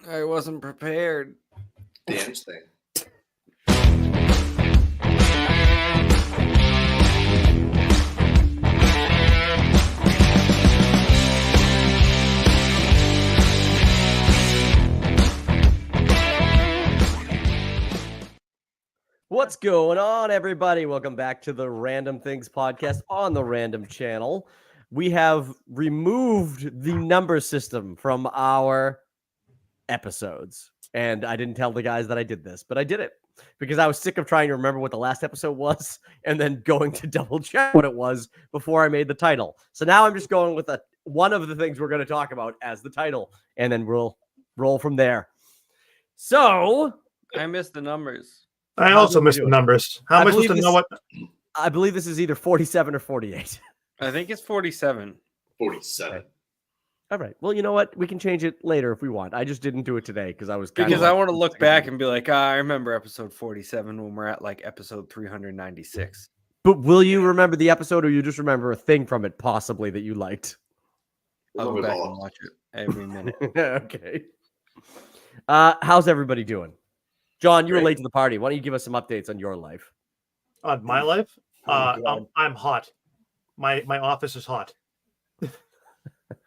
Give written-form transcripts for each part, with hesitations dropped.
I wasn't prepared. Damn thing. What's going on, everybody? Welcome back to the Random Things podcast on the Random Channel. We have removed the number system from our episodes. And I didn't tell the guys that I did this, but I did it because I was sick of trying to remember what the last episode was and then going to double check what it was before I made the title. So now I'm just going with one of the things we're going to talk about as the title, and then we'll roll from there. So I missed the numbers. I also missed the numbers. How am I supposed to know what? I believe this is either 47 or 48. I think it's 47. 47. Okay. All right. Well, you know what? We can change it later if we want. I just didn't do it today because I was I want to look back and be like, I remember episode 47 when we're at like episode 396. But will you remember the episode, or you just remember a thing from it possibly that you liked? I'll go back and watch it every minute. Okay. How's everybody doing? John, you were late to the party. Why don't you give us some updates on your life? On my life? I'm hot. My office is hot.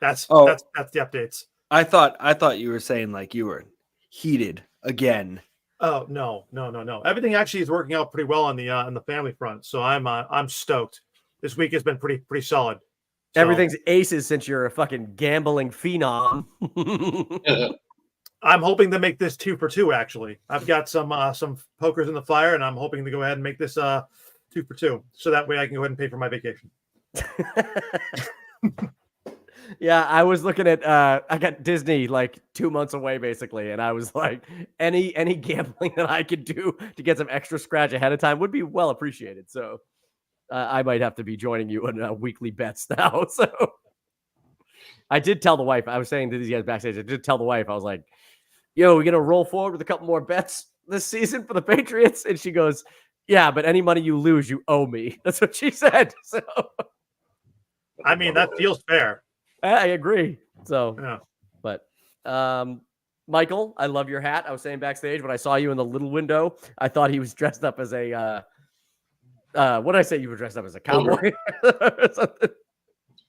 That's the updates. I thought you were saying like you were heated again. Oh no. Everything actually is working out pretty well on the family front. So I'm stoked. This week has been pretty solid. So, everything's aces since you're a fucking gambling phenom. I'm hoping to make this 2 for 2. Actually, I've got some pokers in the fire, and I'm hoping to go ahead and make this 2 for 2, so that way I can go ahead and pay for my vacation. Yeah, I was looking at I got Disney like 2 months away basically, and I was like, any gambling that I could do to get some extra scratch ahead of time would be well appreciated. So I might have to be joining you on weekly bets now. So I did tell the wife. I was saying to these guys backstage. I did tell the wife. I was like, "Yo, we're gonna roll forward with a couple more bets this season for the Patriots," and she goes, "Yeah, but any money you lose, you owe me." That's what she said. So I mean, that feels fair. I agree. So, yeah. But Michael, I love your hat. I was saying backstage when I saw you in the little window, I thought he was dressed up as a what did I say? You were dressed up as a cowboy?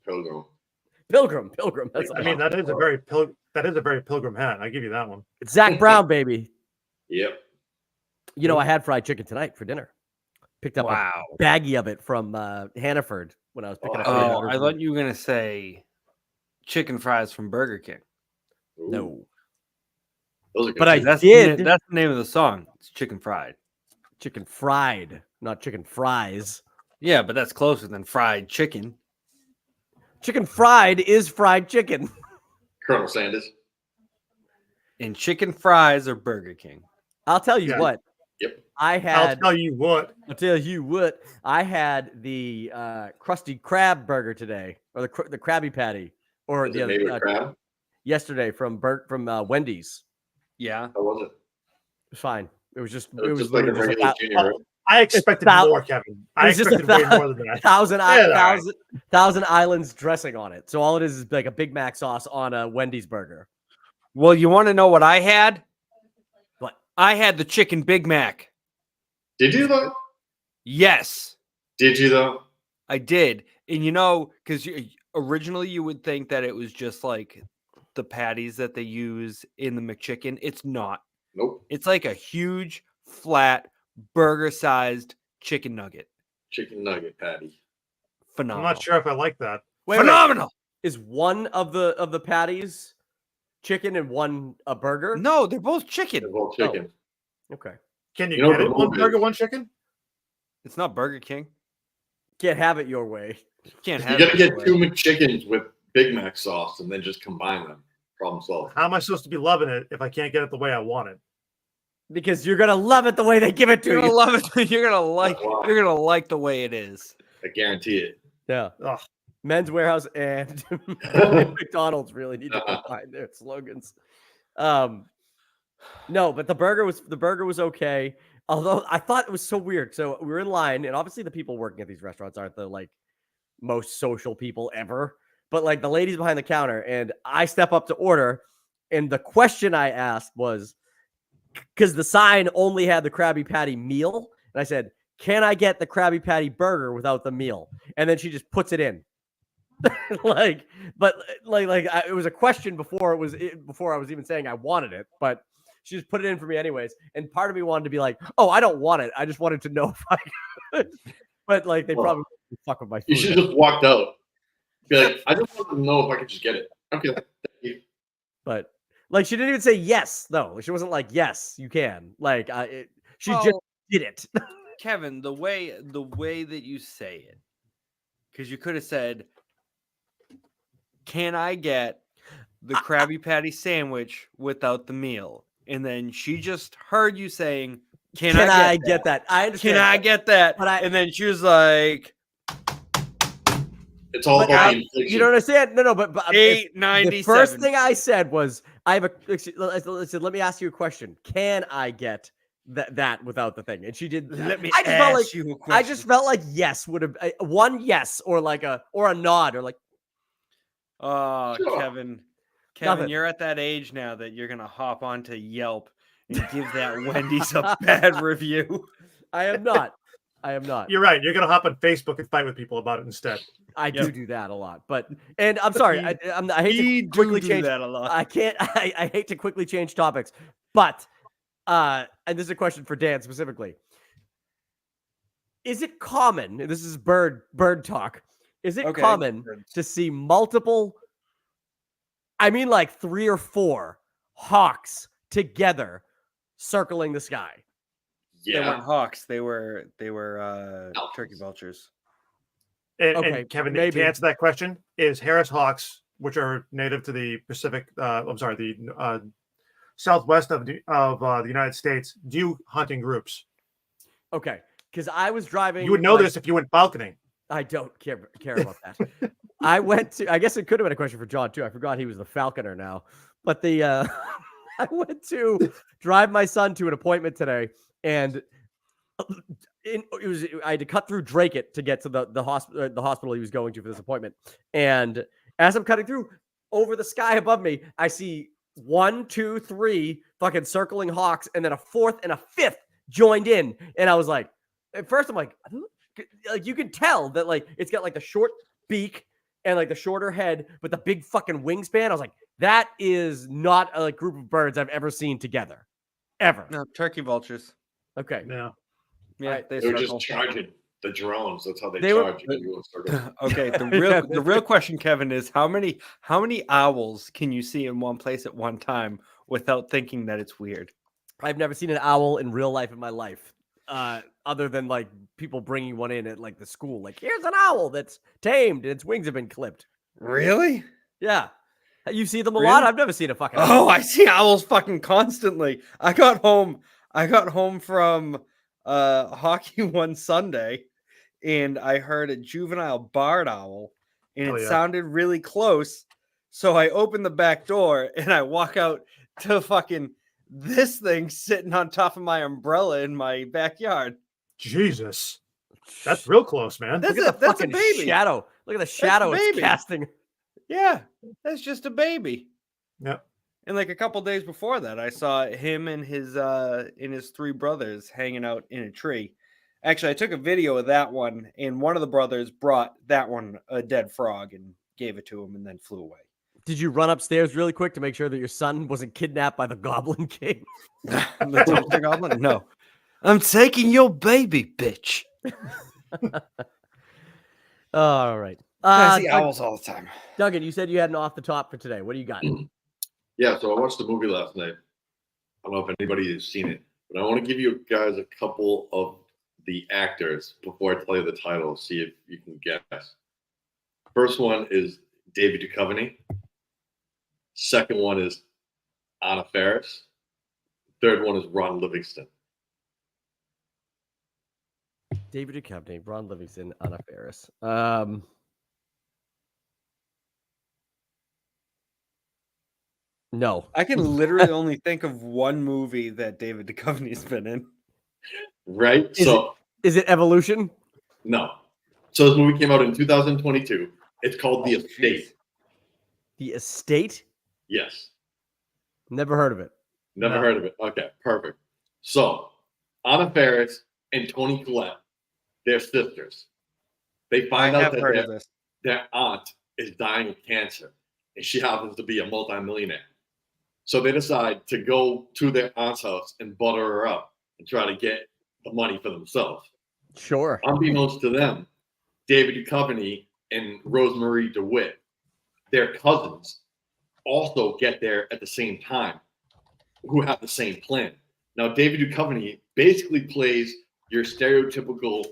Pilgrim. Pilgrim. That's that is a very pilgrim hat. I give you that one. It's Zach Brown, baby. Yep. You know, I had fried chicken tonight for dinner. Picked up a baggie of it from Hannaford when I was picking up. Oh, I thought you were gonna say chicken fries from Burger King. Ooh. No. Those are good. But That's did. That's the name of the song. It's chicken fried. Chicken fried, not chicken fries. Yeah, but that's closer than fried chicken. Chicken fried is fried chicken. Colonel Sanders. And chicken fries or Burger King. I'll tell you what. Yep. I'll tell you what. I had the Krusty Krab burger today, or the Krabby Patty, or Was it made with crab? yesterday from Wendy's. Yeah. How was it? It was fine. It was just Just like a regular junior. I expected more, Kevin. I expected way more than that. Thousand Islands dressing on it. So all it is like a Big Mac sauce on a Wendy's burger. Well, you want to know what I had? What? I had the chicken Big Mac. Did you though? Yes. Did you though? I did. And you know, because originally you would think that it was just like the patties that they use in the McChicken. It's not. Nope. It's like a huge, flat, burger-sized chicken nugget. Chicken nugget patty. Phenomenal. I'm not sure if I like that. Phenomenal. Is one of the patties chicken and one a burger? No, they're both chicken. They're both chicken. Okay. Can you know get it? the One movie burger, is- one chicken? It's not Burger King. Can't have it your way. You can't You have gotta it get that 2 way. McChickens with Big Mac sauce and then just combine them. Problem solved. How am I supposed to be loving it if I can't get it the way I want it? Because you're gonna love it the way they give it to You're gonna you. love it. You're gonna like. Wow. You're gonna like the way it is. I guarantee it. Yeah. Ugh. Men's Warehouse and McDonald's really need to combine their slogans. No, but the burger was okay. Although I thought it was so weird. So we were in line, and obviously the people working at these restaurants aren't the like most social people ever. But like the ladies behind the counter, and I step up to order, And the question I asked was, because the sign only had the Krabby Patty meal. And I said, can I get the Krabby Patty burger without the meal? And then she just puts it in. It was a question before I was even saying I wanted it, but she just put it in for me anyways. And part of me wanted to be like, oh, I don't want it. I just wanted to know if I could. But like, they probably fuck with my food. You should just walked out. Be like, I just want to know if I could just get it. Okay. Thank you. But like, she didn't even say yes, though. She wasn't like, yes, you can. Like, she just did it. Kevin, the way that you say it, because you could have said, can I get the Krabby Patty sandwich without the meal? And then she just heard you saying, can I get that? I understand. Can I get that? And then she was like, it's all about the inflation. You don't understand? No, but $8.97. The first thing I said was, I said, let me ask you a question. Can I get that without the thing? And she did. Let me ask you a question. I just felt like yes would have one yes or like a nod or like. Oh, Sure. Kevin, Nothing. you're at that age now that you're gonna hop onto Yelp and give that Wendy's a bad review. I am not. You're right. You're gonna hop on Facebook and fight with people about it instead. I do that a lot, and I'm sorry. I hate to quickly change that a lot. I can't. I hate to quickly change topics, but and this is a question for Dan specifically. Is it common? And this is bird talk. Is it common to see multiple? I mean, like 3 or 4 hawks together circling the sky. They Yeah. weren't hawks. They were turkey vultures. And Kevin, to answer that question, is Harris hawks, which are native to the Pacific, the southwest of the United States, do hunt in groups. Okay, because I was driving. You would know this if you went falconing. I don't care about that. I guess it could have been a question for John too. I forgot he was the falconer now. But I went to drive my son to an appointment today, and I had to cut through Drake to get to the hospital he was going to for this appointment. And as I'm cutting through, over the sky above me, I see 1, 2, 3 fucking circling hawks, and then a 4th and a 5th joined in. And I was like, at first I'm like you can tell that like it's got like the short beak and like the shorter head, but the big fucking wingspan. I was like, that is not a group of birds I've ever seen together, ever. No, turkey vultures. Okay. Yeah. Yeah, They were just charging the drones. That's how they charge. Okay. The real question, Kevin, is how many owls can you see in one place at one time without thinking that it's weird? I've never seen an owl in real life in my life. Other than like people bringing one in at like the school, like here's an owl that's tamed and its wings have been clipped. Really? Yeah. You see them a Really? lot? I've never seen a fucking owl. Oh, I see owls fucking constantly. I got home from hockey one Sunday, and I heard a juvenile barred owl, and it sounded really close. So I opened the back door and I walk out to fucking this thing sitting on top of my umbrella in my backyard. Jesus, that's real close, man. That's That's a baby. Shadow. Look at the shadow it's baby. casting. Yeah, that's just a baby. Yep. And like a couple days before that, I saw him and his 3 brothers hanging out in a tree. Actually, I took a video of that one, and one of the brothers brought that one a dead frog and gave it to him, and then flew away. Did you run upstairs really quick to make sure that your son wasn't kidnapped by the Goblin King? The dumpster goblin? No. I'm taking your baby, bitch. All right. I see owls all the time. Duggan, you said you had an off the top for today. What do you got? Yeah, so I watched the movie last night. I don't know if anybody has seen it, but I want to give you guys a couple of the actors before I tell you the title, see if you can guess. First one is David Duchovny. Second one is Anna Faris. Third one is Ron Livingston. David Duchovny, Ron Livingston, Anna Faris. No. I can literally only think of one movie that David Duchovny's been in. Right? Is it Evolution? No. So this movie came out in 2022. It's called The Estate. The Estate? Yes. Never heard of it. Never No. heard of it. Okay, perfect. So, Anna Faris and Toni Collette, they're sisters. They find I out have that heard of this. their aunt is dying of cancer, and she happens to be a multimillionaire. So they decide to go to their aunt's house and butter her up and try to get the money for themselves. Sure. Unbeknownst to them, David Duchovny and Rosemary DeWitt, their cousins, also get there at the same time, who have the same plan. Now, David Duchovny basically plays your stereotypical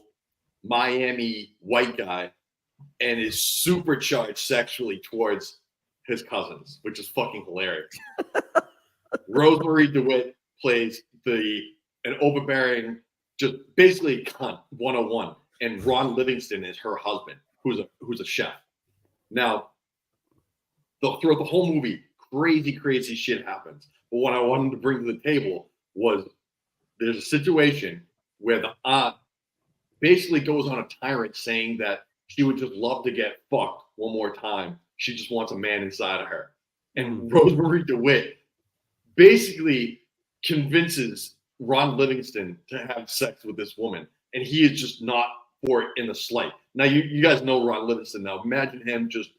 Miami white guy and is supercharged sexually towards his cousins, which is fucking hilarious. Rosemary DeWitt plays an overbearing, just basically cunt 101, and Ron Livingston is her husband, who's a chef. Now, throughout the whole movie, crazy shit happens. But what I wanted to bring to the table was there's a situation where the aunt basically goes on a tyrant saying that she would just love to get fucked one more time. She just wants a man inside of her. And Rosemary DeWitt basically convinces Ron Livingston to have sex with this woman. And he is just not for it in the slight. Now, you guys know Ron Livingston now. Imagine him just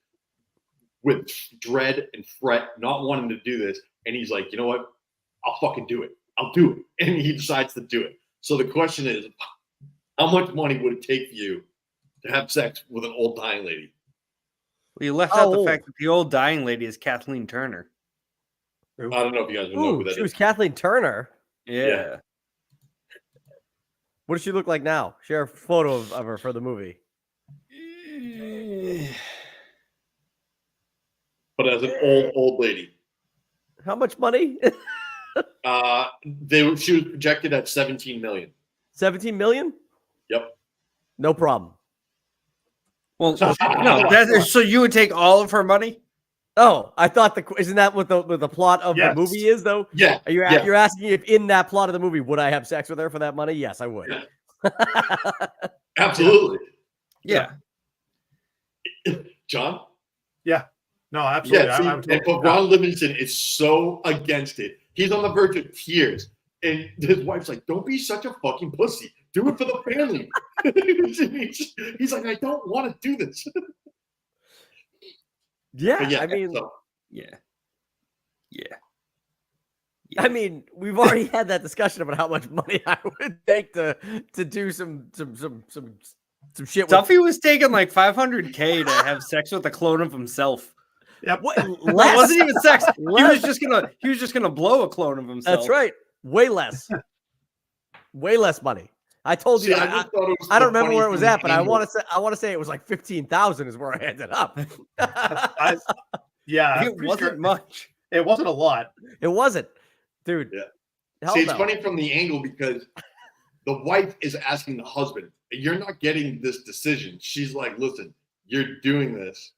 with dread and fret, not wanting to do this. And he's like, you know what? I'll fucking do it. I'll do it. And he decides to do it. So the question is, how much money would it take for you to have sex with an old dying lady? Well, you left out the fact that the old dying lady is Kathleen Turner. I don't know if you guys know who that She is. was Kathleen Turner. Yeah. What does she look like now? Share a photo of her for the movie. But as an old lady. How much money? She was projected at 17 million. 17 million? Yep. No problem. Well, no, so you would take all of her money? Oh, I thought isn't that what the plot of the movie is though? Yeah. You're asking if in that plot of the movie would I have sex with her for that money? Yes, I would. Yeah. Absolutely. Yeah. John? Yeah. No, absolutely. Yeah, but Ron Livingston is so against it. He's on the verge of tears. And his wife's like, don't be such a fucking pussy. Do it for the family. He's like, I don't want to do this. Yeah, Yeah. I mean, we've already had that discussion about how much money I would take to do some shit. Duffy was taking like $500K to have sex with a clone of himself. Yep. It wasn't even sex. He was just gonna blow a clone of himself. That's right. Way less. Way less money. I told you. I don't remember where it was at, but I want to say it was like 15,000 is where I ended up. Yeah, it wasn't much. It wasn't a lot. It wasn't, dude. Yeah. See, it's funny from the angle because the wife is asking the husband, "You're not getting this decision." She's like, "Listen, you're doing this."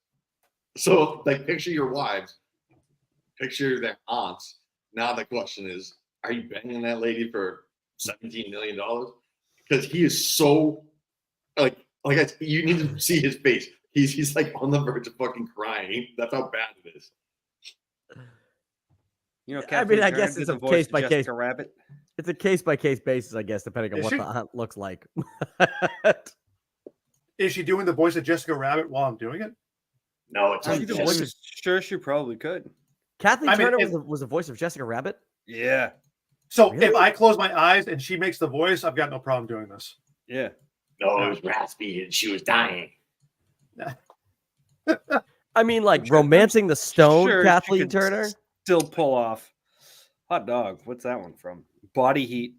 So, like, picture your wives, picture their aunts. Now the question is, are you banging that lady for $17 million? Because he is so you need to see his face. He's like on the verge of fucking crying. That's how bad it is. You know, I mean, I guess it's a case by case. Rabbit. It's a case by case basis, I guess, depending on what the aunt looks like. Is she doing the voice of Jessica Rabbit while I'm doing it? No, it's I'm sure she probably could. Kathleen Turner was the voice of Jessica Rabbit? Yeah. So if I close my eyes and she makes the voice, I've got no problem doing this. Yeah. No, it was raspy and she was dying. I mean, like Romancing the Stone, Sure, Kathleen Turner. Still pull off. Hot dog. What's that one from? Body Heat.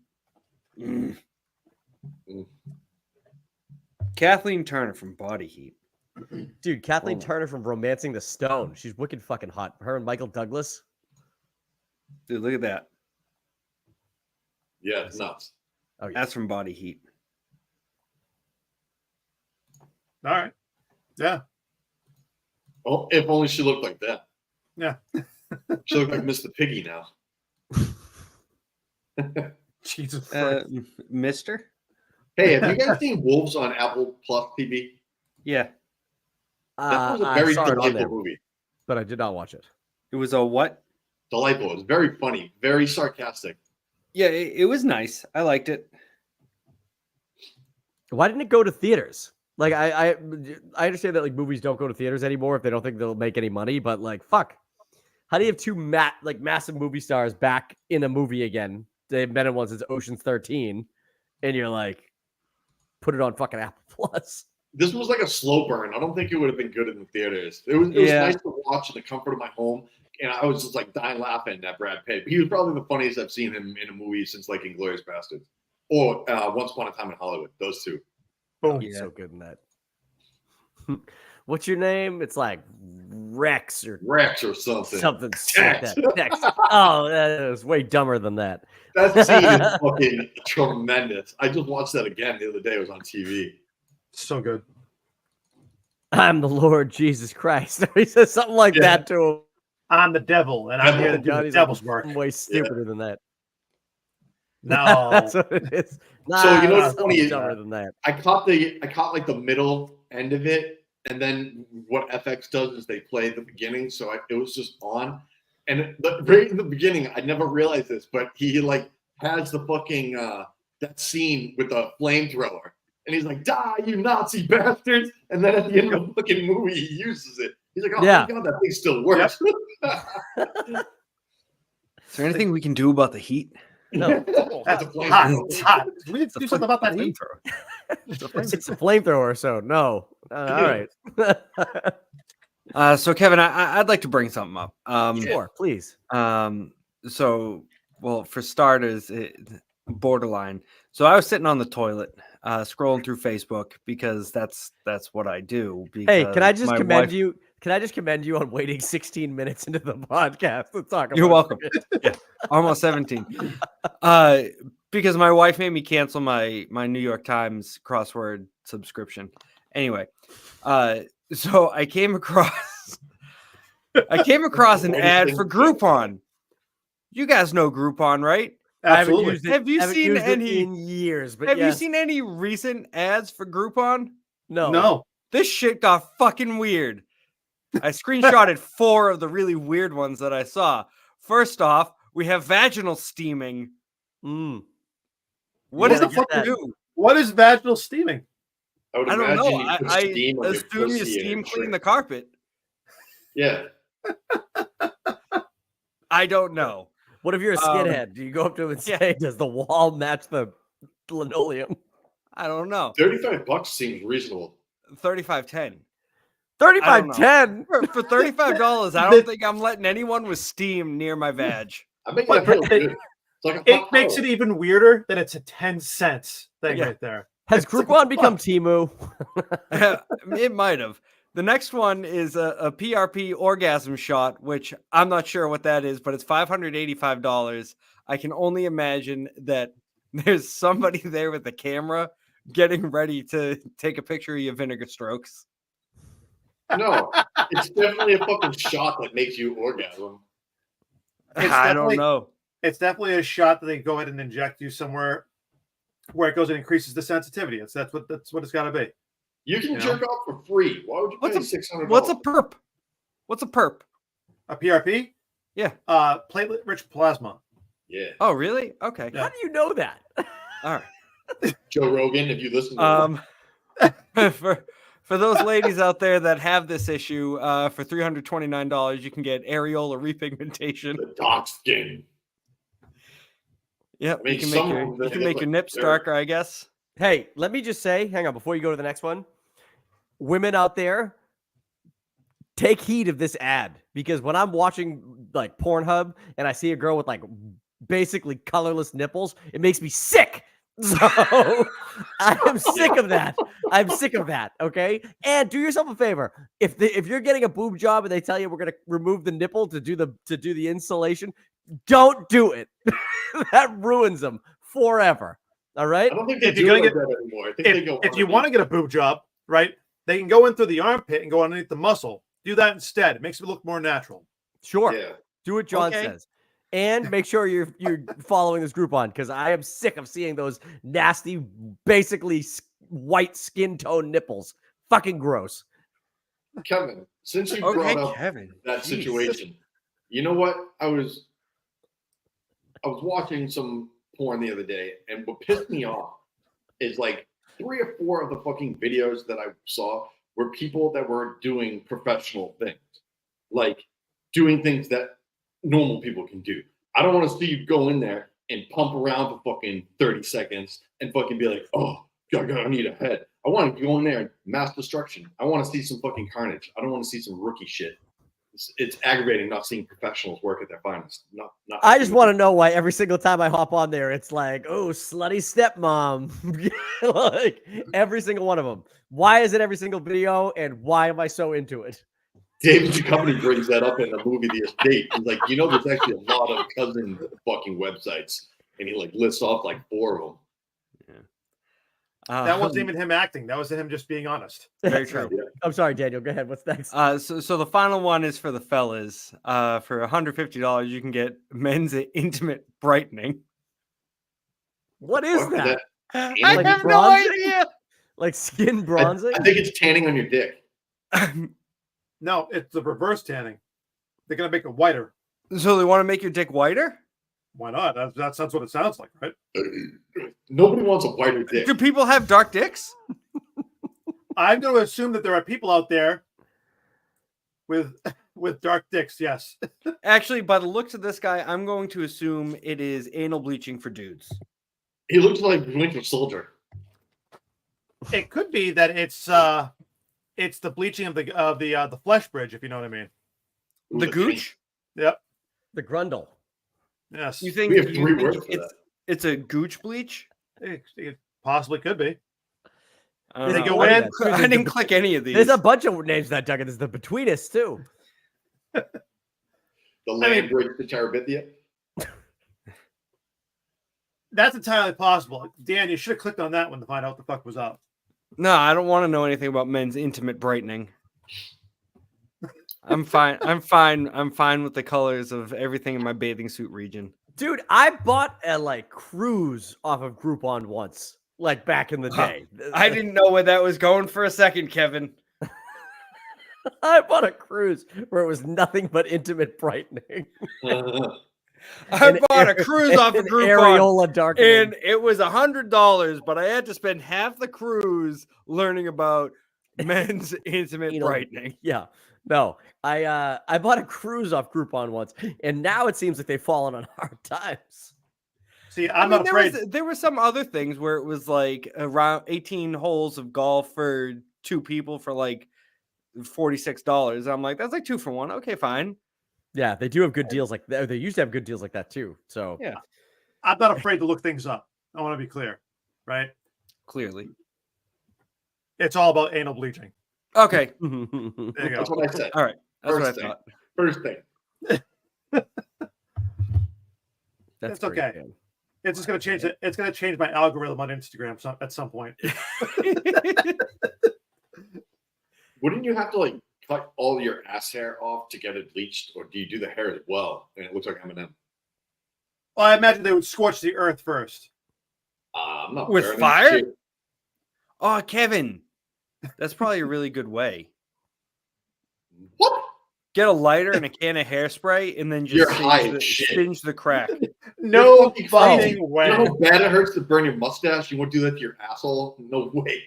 Mm. Kathleen Turner from Body Heat. Dude, Kathleen Turner from Romancing the Stone. She's wicked fucking hot. Her and Michael Douglas. Dude, look at that. Yeah, it's nuts. Oh, yeah. That's from Body Heat. All right. Yeah. Oh, if only she looked like that. Yeah. She looked like Mr. Piggy now. Jesus Christ. Mister? Hey, have you guys seen Wolves on Apple Plus TV? Yeah. That was a very I saw it on delightful there, movie. but I did not watch it. It was a what? delightful. It was very funny, very sarcastic. Yeah, it was nice. I liked it. Why didn't it go to theaters? Like I understand that like movies don't go to theaters anymore if they don't think they'll make any money, but like fuck. How do you have two massive movie stars back in a movie again? They've been in one since Ocean's 13, and you're like, put it on fucking Apple Plus. This was like a slow burn. I don't think it would have been good in the theaters. It was nice to watch in the comfort of my home, and I was just like dying laughing at Brad Pitt. He was probably the funniest I've seen him in a movie since like Inglourious Basterds or Once Upon a Time in Hollywood. Those two. Oh, he's so good in that. What's your name? It's like Rex or something. Something like that. Rex. Oh, that was way dumber than that. That scene is fucking tremendous. I just watched that again the other day. It was on TV. So good. I'm the Lord Jesus Christ. He says something like that to him. I'm the devil, and I'm here to do the devil's work. I'm way stupider than that. No, that's what it is. Nah, so you know what's funny? Dumber than that. I caught like the middle end of it, and then what FX does is they play the beginning. So it was just on, and right in the beginning, I never realized this, but he like has the fucking that scene with the flamethrower, and he's like, "Die, you Nazi bastards!" And then at the end of the fucking movie, he uses it. He's like, "Oh my god, that thing still works." Is there anything we can do about the heat? No, that's hot. We need to do something about that heat. It's a flamethrower, so no. All right. So Kevin, I'd like to bring something up. Sure, please. So, well, for starters, borderline. So I was sitting on the toilet, scrolling through Facebook because that's what I do. Hey, can I just commend you? Can I just commend you on waiting 16 minutes into the podcast to talk about You're welcome. Yeah, almost 17. Because my wife made me cancel my New York Times crossword subscription. Anyway, so I came across an ad for Groupon. You guys know Groupon, right? Absolutely. Have you seen any in years? But have you seen any recent ads for Groupon? No. This shit got fucking weird. I screenshotted 4 of the really weird ones that I saw. First off, we have vaginal steaming. What does the fuck do? What is vaginal steaming? I don't know. I assume you steam clean the carpet. Yeah. I don't know. What if you're a skinhead? Do you go up to him and say, "Does the wall match the linoleum?" I don't know. $35 seems reasonable. $35.10. $35.10 for $35. I don't think I'm letting anyone with steam near my vag. I think that feels good. It makes it even weirder that it's a 10 cents thing right there. Has Groupon become Temu? It might have. The next one is a PRP orgasm shot, which I'm not sure what that is, but it's $585. I can only imagine that there's somebody there with the camera getting ready to take a picture of your vinegar strokes. No, it's definitely a fucking shot that makes you orgasm. I don't know. It's definitely a shot that they go ahead and inject you somewhere where it goes and increases the sensitivity. That's what it's got to be. You can jerk off for free. Why would you pay $600? What's a perp? What's a perp? A PRP? Yeah. Platelet-rich plasma. Yeah. Oh, really? Okay. How do you know that? All right. Joe Rogan, if you listen to For those ladies out there that have this issue, for $329, you can get areola repigmentation. The dark skin. Yep, you can make your nips darker, I guess. Hey, let me just say, hang on, before you go to the next one, women out there, take heed of this ad, because when I'm watching like Pornhub and I see a girl with like basically colorless nipples, it makes me sick. So I am sick of that. I'm sick of that. Okay. And do yourself a favor. If you're getting a boob job and they tell you we're going to remove the nipple to do the installation, don't do it. That ruins them forever. All right. I don't think they do like that anymore. I think they go if you want to get a boob job, right, they can go in through the armpit and go underneath the muscle. Do that instead. It makes it look more natural. Sure. Yeah. Do what John says. And make sure you're following this Groupon, because I am sick of seeing those nasty, basically white skin tone nipples. Fucking gross. Kevin, since you brought up that situation, you know what I was was watching some porn the other day, and what pissed me off is like 3 or 4 of the fucking videos that I saw were people that were doing professional things, like doing things that normal people can do. I don't want to see you go in there and pump around for fucking 30 seconds and fucking be like, oh, God, I need a head. I want to go in there and mass destruction. I want to see some fucking carnage. I don't want to see some rookie shit. It's aggravating not seeing professionals work at their finest. Not I just want to know why every single time I hop on there, it's like, oh, slutty stepmom. Like every single one of them. Why is it every single video, and why am I so into it? David Duchovny brings that up in the movie The Estate. He's like, you know, there's actually a lot of cousin fucking websites, and he like lists off like 4 of them. That wasn't even him acting. That was him just being honest. Very true. Yeah. I'm sorry, Daniel. Go ahead. What's next? So the final one is for the fellas. For $150, you can get men's intimate brightening. What is that? I have no idea. Like skin bronzing? I think it's tanning on your dick. No, it's the reverse tanning. They're gonna make it whiter. So they want to make your dick whiter? Why not? That's what it sounds like, right? Nobody wants a whiter dick. Do people have dark dicks? I'm going to assume that there are people out there with dark dicks. Yes. Actually, by the looks of this guy, I'm going to assume it is anal bleaching for dudes. He looks like Winter Soldier. It could be that it's the bleaching of the flesh bridge, if you know what I mean. Ooh, the gooch? Yep. The grundle. Yes. We have 3 words for that. It's a gooch bleach? It possibly could be. I They go in. I didn't click any of these. There's a bunch of names that Duggan. There's the between us too. The land bridge to Terabithia. That's entirely possible. Dan, you should have clicked on that one to find out what the fuck was up. No, I don't want to know anything about men's intimate brightening. I'm fine. I'm fine with the colors of everything in my bathing suit region. Dude, I bought a cruise off of Groupon once, like back in the day. I didn't know where that was going for a second, Kevin. I bought a cruise where it was nothing but intimate brightening. I bought a cruise off of Groupon, areola darkening. and it was $100, but I had to spend half the cruise learning about men's intimate brightening. Yeah. No, I bought a cruise off Groupon once, and now it seems like they've fallen on hard times. See, I'm not afraid. There were some other things where it was like around 18 holes of golf for 2 people for like $46. I'm like, that's like 2 for 1. Okay, fine. Yeah, they do have good deals like that. They used to have good deals like that too. So yeah, I'm not afraid to look things up. I want to be clear, right? Clearly, it's all about anal bleaching. Okay, there you go. That's what I said. All right, that's First what I thing. thought. First thing. That's okay. Good. It's just going to change it. It's going to change my algorithm on Instagram at some point. Wouldn't you have to like cut all your ass hair off to get it bleached, or do you do the hair as well and it looks like M&M? Well, I imagine they would scorch the earth first. I'm not with fire. Oh, Kevin, that's probably a really good way. What? Get a lighter and a can of hairspray, and then just singe the crack. No fucking way. You know how bad it hurts to burn your mustache? You won't do that to your asshole? No way.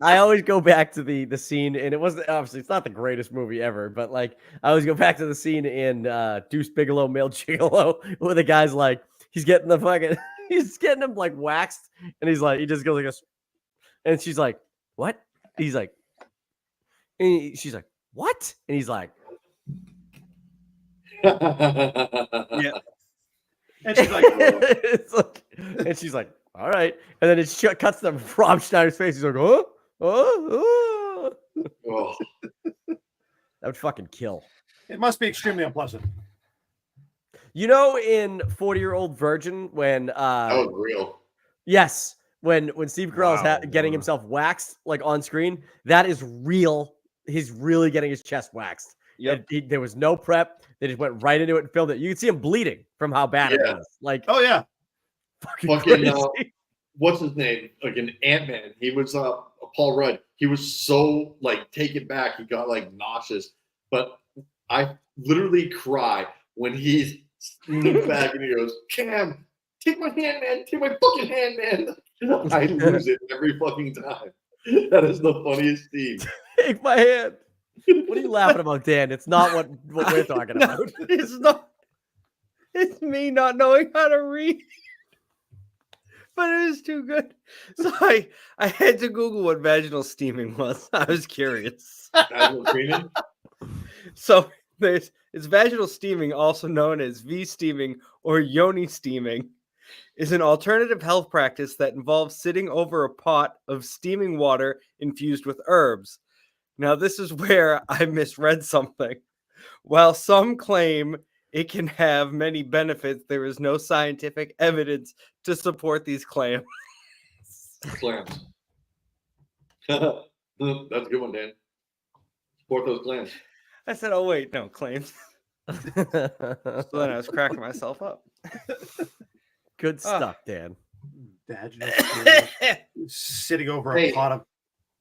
I always go back to the scene, and it wasn't obviously it's not the greatest movie ever, but like I always go back to the scene in Deuce Bigelow, Male Gigolo, where the guy's like he's getting him like waxed, and he's like he just goes like this, and she's like, "What?" He's like, she's like, "What?" And he's like, "Yeah," and she's like, and she's like, all right. And then it cuts to Rob Schneider's face. He's like, oh. Oh. That would fucking kill. It must be extremely unpleasant. You know, in 40-Year-Old Virgin, when that was real. Yes. When Steve Carell is getting himself waxed like on screen, that is real. He's really getting his chest waxed. Yep. There was no prep. They just went right into it and filmed it. You can see him bleeding from how bad it was. Like, oh yeah. Fucking what's his name? Like an Ant-Man. He was Paul Rudd. He was so like taken back. He got like nauseous. But I literally cried when he's steaming back and he goes, Cam, take my hand, man. Take my fucking hand, man. I lose it every fucking time. That is the funniest scene. Take my hand. What are you laughing about, Dan? It's not what we're talking No, about. it's not. It's me not knowing how to read. But it is too good. So I had to Google what vaginal steaming was. I was curious. Vaginal cleaning? So it's vaginal steaming, also known as V-steaming or yoni steaming, is an alternative health practice that involves sitting over a pot of steaming water infused with herbs. Now, this is where I misread something. While some claim it can have many benefits, there is no scientific evidence to support these claims. Clams. That's a good one, Dan. Support those clams. I said, oh, wait, no, claims. So then I was cracking myself up. Good stuff, Dan. Vaginal sitting over a Hey, pot of.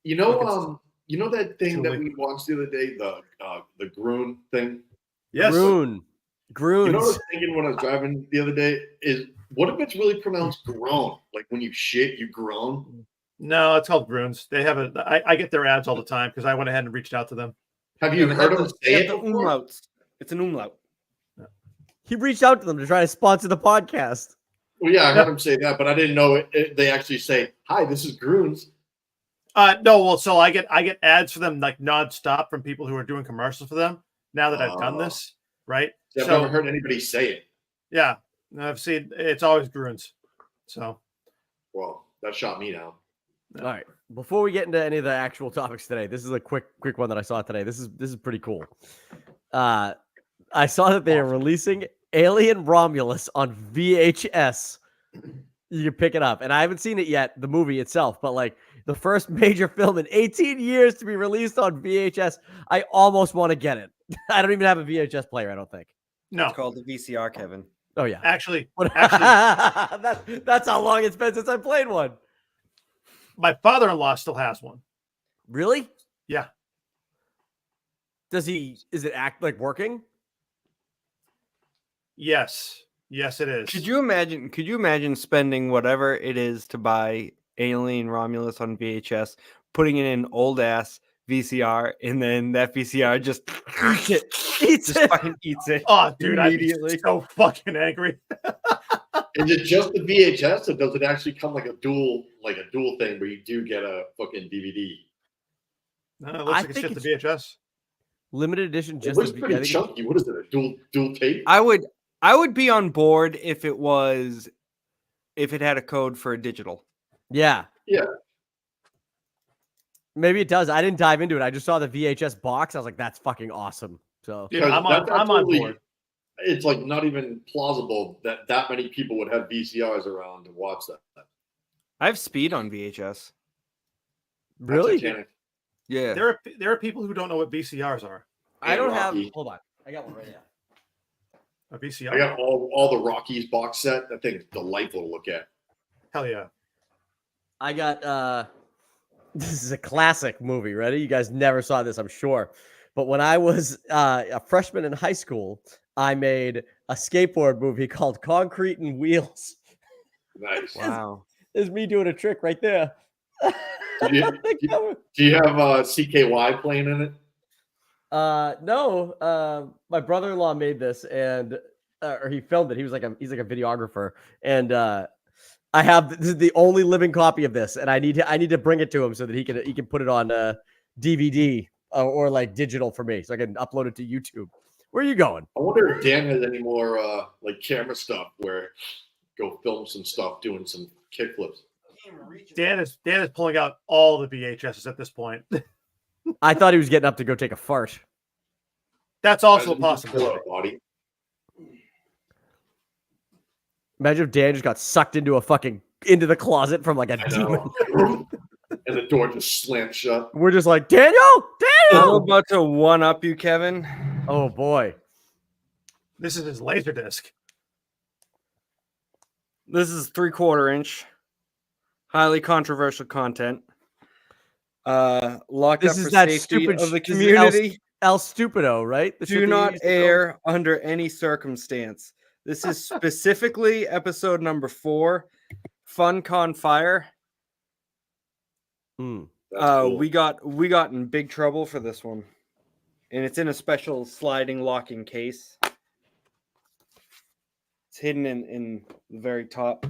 You know that thing that Chili. we watched the other day, the Groon thing? Yes. Groon. Groons. You know what I was thinking when I was driving the other day is what if it's really pronounced groan? Like when you shit, you groan. No, it's called Bruins. They have I get their ads all the time because I went ahead and reached out to them. Have you heard them say it the before? umlauts. It's an umlaut. He reached out to them to try to sponsor the podcast. Well, yeah, I heard them say that, but I didn't know they actually say, "Hi, this is Groons." No, well, so I get ads for them like nonstop from people who are doing commercials for them. Now that I've done this, right? I've never heard anybody say it. Yeah, I've seen it's always Bruins. So, well, that shot me down. All right. Before we get into any of the actual topics today, this is a quick one that I saw today. This is pretty cool. I saw that they are releasing Alien Romulus on VHS. You can pick it up, and I haven't seen it yet, the movie itself, but like the first major film in 18 years to be released on VHS. I almost want to get it. I don't even have a VHS player. I don't think. No, it's called the VCR, Kevin. Oh yeah, actually, that's how long it's been since I played one. My father-in-law still has one. Really? Yeah. Is it act like working? Yes, it is. Could you imagine spending whatever it is to buy Alien Romulus on VHS, putting it in old ass VCR, and then that VCR just fucking eats it. Oh, dude, immediately. I'd be so fucking angry. Is it just the VHS, or does it actually come like a dual thing where you do get a fucking DVD? No, it looks like it's just the VHS. Limited edition. It looks pretty chunky. What is it? A dual tape? I would be on board if it had a code for a digital. Yeah. Yeah. Maybe it does. I didn't dive into it. I just saw the VHS box. I was like, that's fucking awesome. So dude, I'm on board. It's like not even plausible that many people would have VCRs around to watch that. I have Speed on VHS. Really? Yeah. There are people who don't know what VCRs are. I don't have. Hold on. I got one right now. A VCR. I got all the Rockies box set. That thing is delightful to look at. Hell yeah. I got this is a classic movie. Ready? You guys never saw this, I'm sure. But when I was a freshman in high school, I made a skateboard movie called Concrete and Wheels. Nice. Wow. There's me doing a trick right there. Do you have CKY playing in it? No. My brother-in-law made this, and or he filmed it. He's like a videographer, and this is the only living copy of this, and I need to bring it to him so that he can put it on DVD or like digital for me, so I can upload it to YouTube. Where are you going? I wonder if Dan has any more like camera stuff where go film some stuff doing some kickflips. Dan is pulling out all the VHSs at this point. I thought he was getting up to go take a fart. That's also a possibility. Imagine if Dan just got sucked into the closet from like a demon. And the door just slammed shut. We're just like, Daniel! I'm about to one up you, Kevin. Oh boy. This is his laser disc. This is 3/4 inch. Highly controversial content. Locked This up is for that safety stupid of the this is community. El Stupido, right? The shit Do that you not used to air under any circumstance. This is specifically episode number 4, Fun Con Fire. film? That's cool. We got in big trouble for this one, and it's in a special sliding locking case. It's hidden in the very top.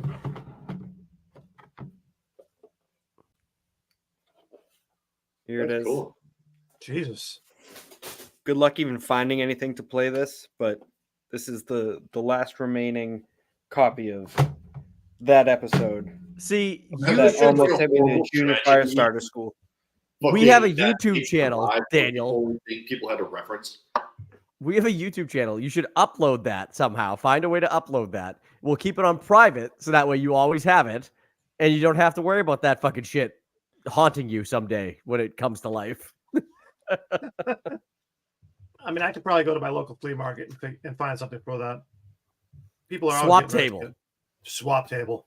Here That's it is. cool. Jesus. Good luck even finding anything to play this, but this is the last remaining copy of that episode. See, That should almost be a hit me in horrible junior tragedy. fire starter school. we have a Fucking that YouTube tape channel, alive, Daniel. People had a reference. We have a YouTube channel. You should upload that somehow. Find a way to upload that. We'll keep it on private so that way you always have it and you don't have to worry about that fucking shit haunting you someday when it comes to life. I mean, I could probably go to my local flea market and find something for that. People are Swap always getting table. rid of it. Swap table.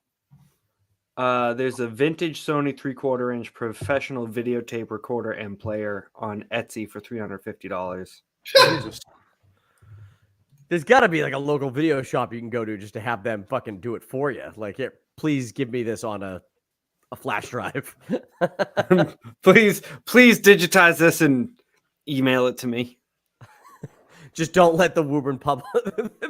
There's a vintage Sony 3/4-inch professional videotape recorder and player on Etsy for $350. Jesus. There's got to be like a local video shop you can go to just to have them fucking do it for you. Like, here, please give me this on a flash drive. please digitize this and email it to me. Just don't let the Woburn public,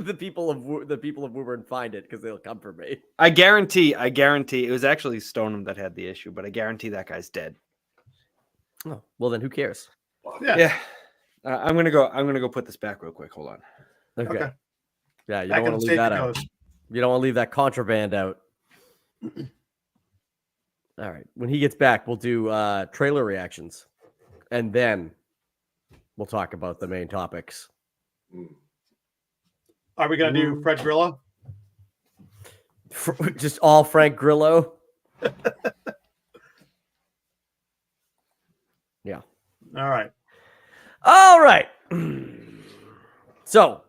the people of Woburn find it because they'll come for me. I guarantee it was actually Stoneham that had the issue, but I guarantee that guy's dead. Oh, well then who cares? Yeah. I'm gonna go put this back real quick. Hold on. Okay. Yeah, you Back don't in want the to leave that safety out. goes. You don't want to leave that contraband out. All right. When he gets back, we'll do trailer reactions. And then we'll talk about the main topics. Are we going to do Fred Grillo? Just all Frank Grillo? Yeah. All right. All right. So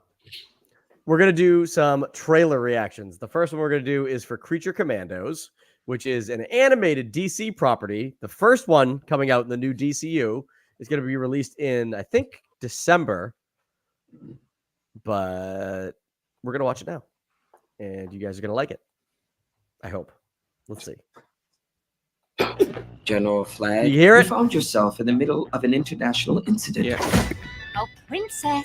we're going to do some trailer reactions. The first one we're going to do is for Creature Commandos, which is an animated DC property. The first one coming out in the new DCU is going to be released in, I think, December. But we're going to watch it now. And you guys are going to like it. I hope. Let's see. General Flagg, You hear it? found yourself in the middle of an international incident. Yeah. Oh, princess.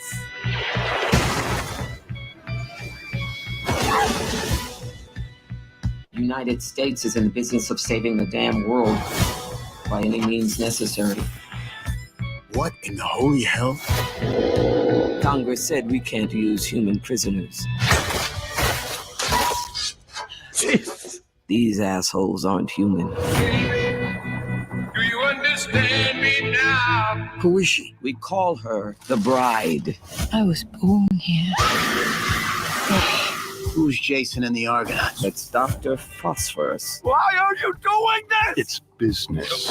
United States is in the business of saving the damn world by any means necessary. What in the holy hell? Congress said we can't use human prisoners. Jesus. These assholes aren't human. Do you understand me now? Who is she? We call her the Bride. I was born here. Who's Jason and the Argonauts? That's Dr. Phosphorus. Why are you doing this? It's business.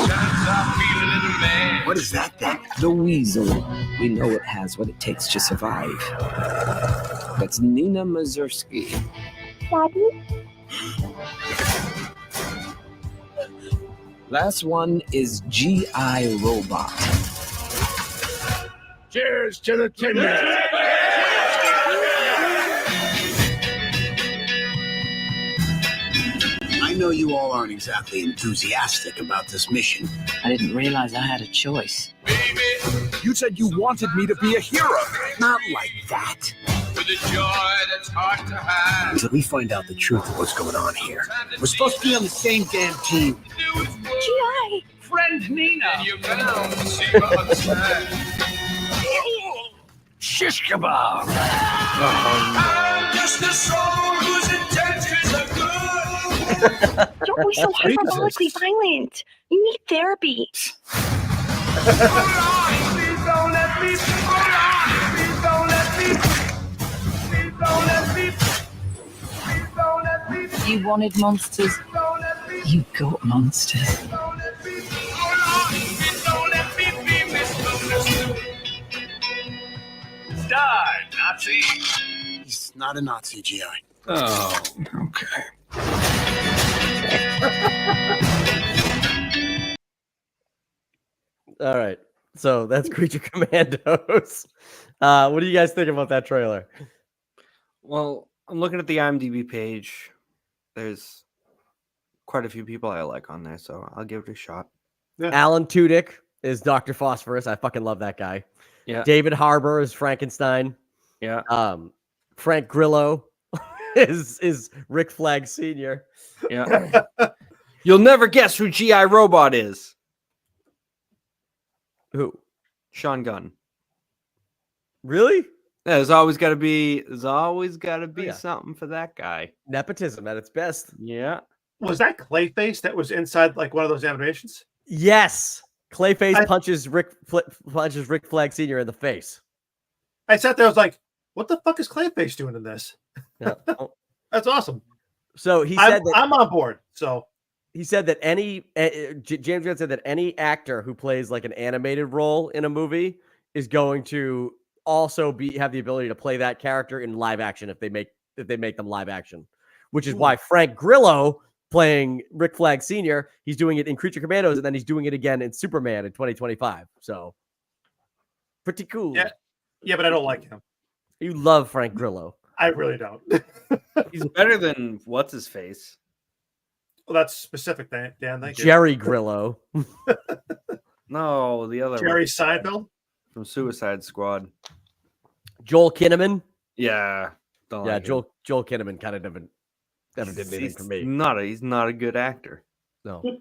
What is that then? The Weasel. We know it has what it takes to survive. That's Nina Mazursky. Daddy? Last one is G.I. Robot. Cheers to the Tinder. I know you all aren't exactly enthusiastic about this mission. I didn't realize I had a choice. You said you wanted me to be a hero. Not like that. With a joy that's hard to hide. Until we find out the truth of what's going on here. We're supposed to be on the same damn team. G.I. Friend Nina. And you're bound to see her outside. Shish kebab. I'm just a soul whose intentions are good. Don't be so hyperbolically violent. You need therapy. Please don't let me. Hold on. Please don't let me. Please don't let me. Please don't let me. You wanted monsters. Don't let me. You got monsters. Don't let me. Hold on. Please don't let me be misunderstood. Die, Nazi. He's not a Nazi, G.I. Oh. Okay. All right. So that's Creature Commandos. What do you guys think about that trailer? Well, I'm looking at the IMDb page. There's quite a few people I like on there, so I'll give it a shot. Yeah. Alan Tudyk is Dr. Phosphorus. I fucking love that guy. Yeah. David Harbour is Frankenstein. Yeah. Frank Grillo is Rick Flag Sr. Yeah. You'll never guess who G.I. Robot is. Who? Sean Gunn. Really? Yeah, there's always got to be Yeah. something for that guy. Nepotism at its best. Yeah. Was that Clayface that was inside like one of those animations? Yes. Clayface punches Rick Flag Sr. in the face. I sat there, I was like, what the fuck is Clayface doing in this? Yeah. That's awesome. So he said that I'm on board. So he said that James Gunn said that any actor who plays like an animated role in a movie is going to also have the ability to play that character in live action if they make them live action, which is why Frank Grillo playing Rick Flag Sr. he's doing it in Creature Commandos and then he's doing it again in Superman in 2025. So pretty cool. Yeah, but I don't like him. You love Frank Grillo. I really don't. He's better than what's his face. Well, that's specific, Dan. Thank you. Jerry Grillo. No, the other Jerry one Seinfeld. from Suicide Squad. Joel Kinnaman. Yeah. Don't Yeah, like him. Joel Kinnaman kind of never did anything for me. He's not a good actor. No. I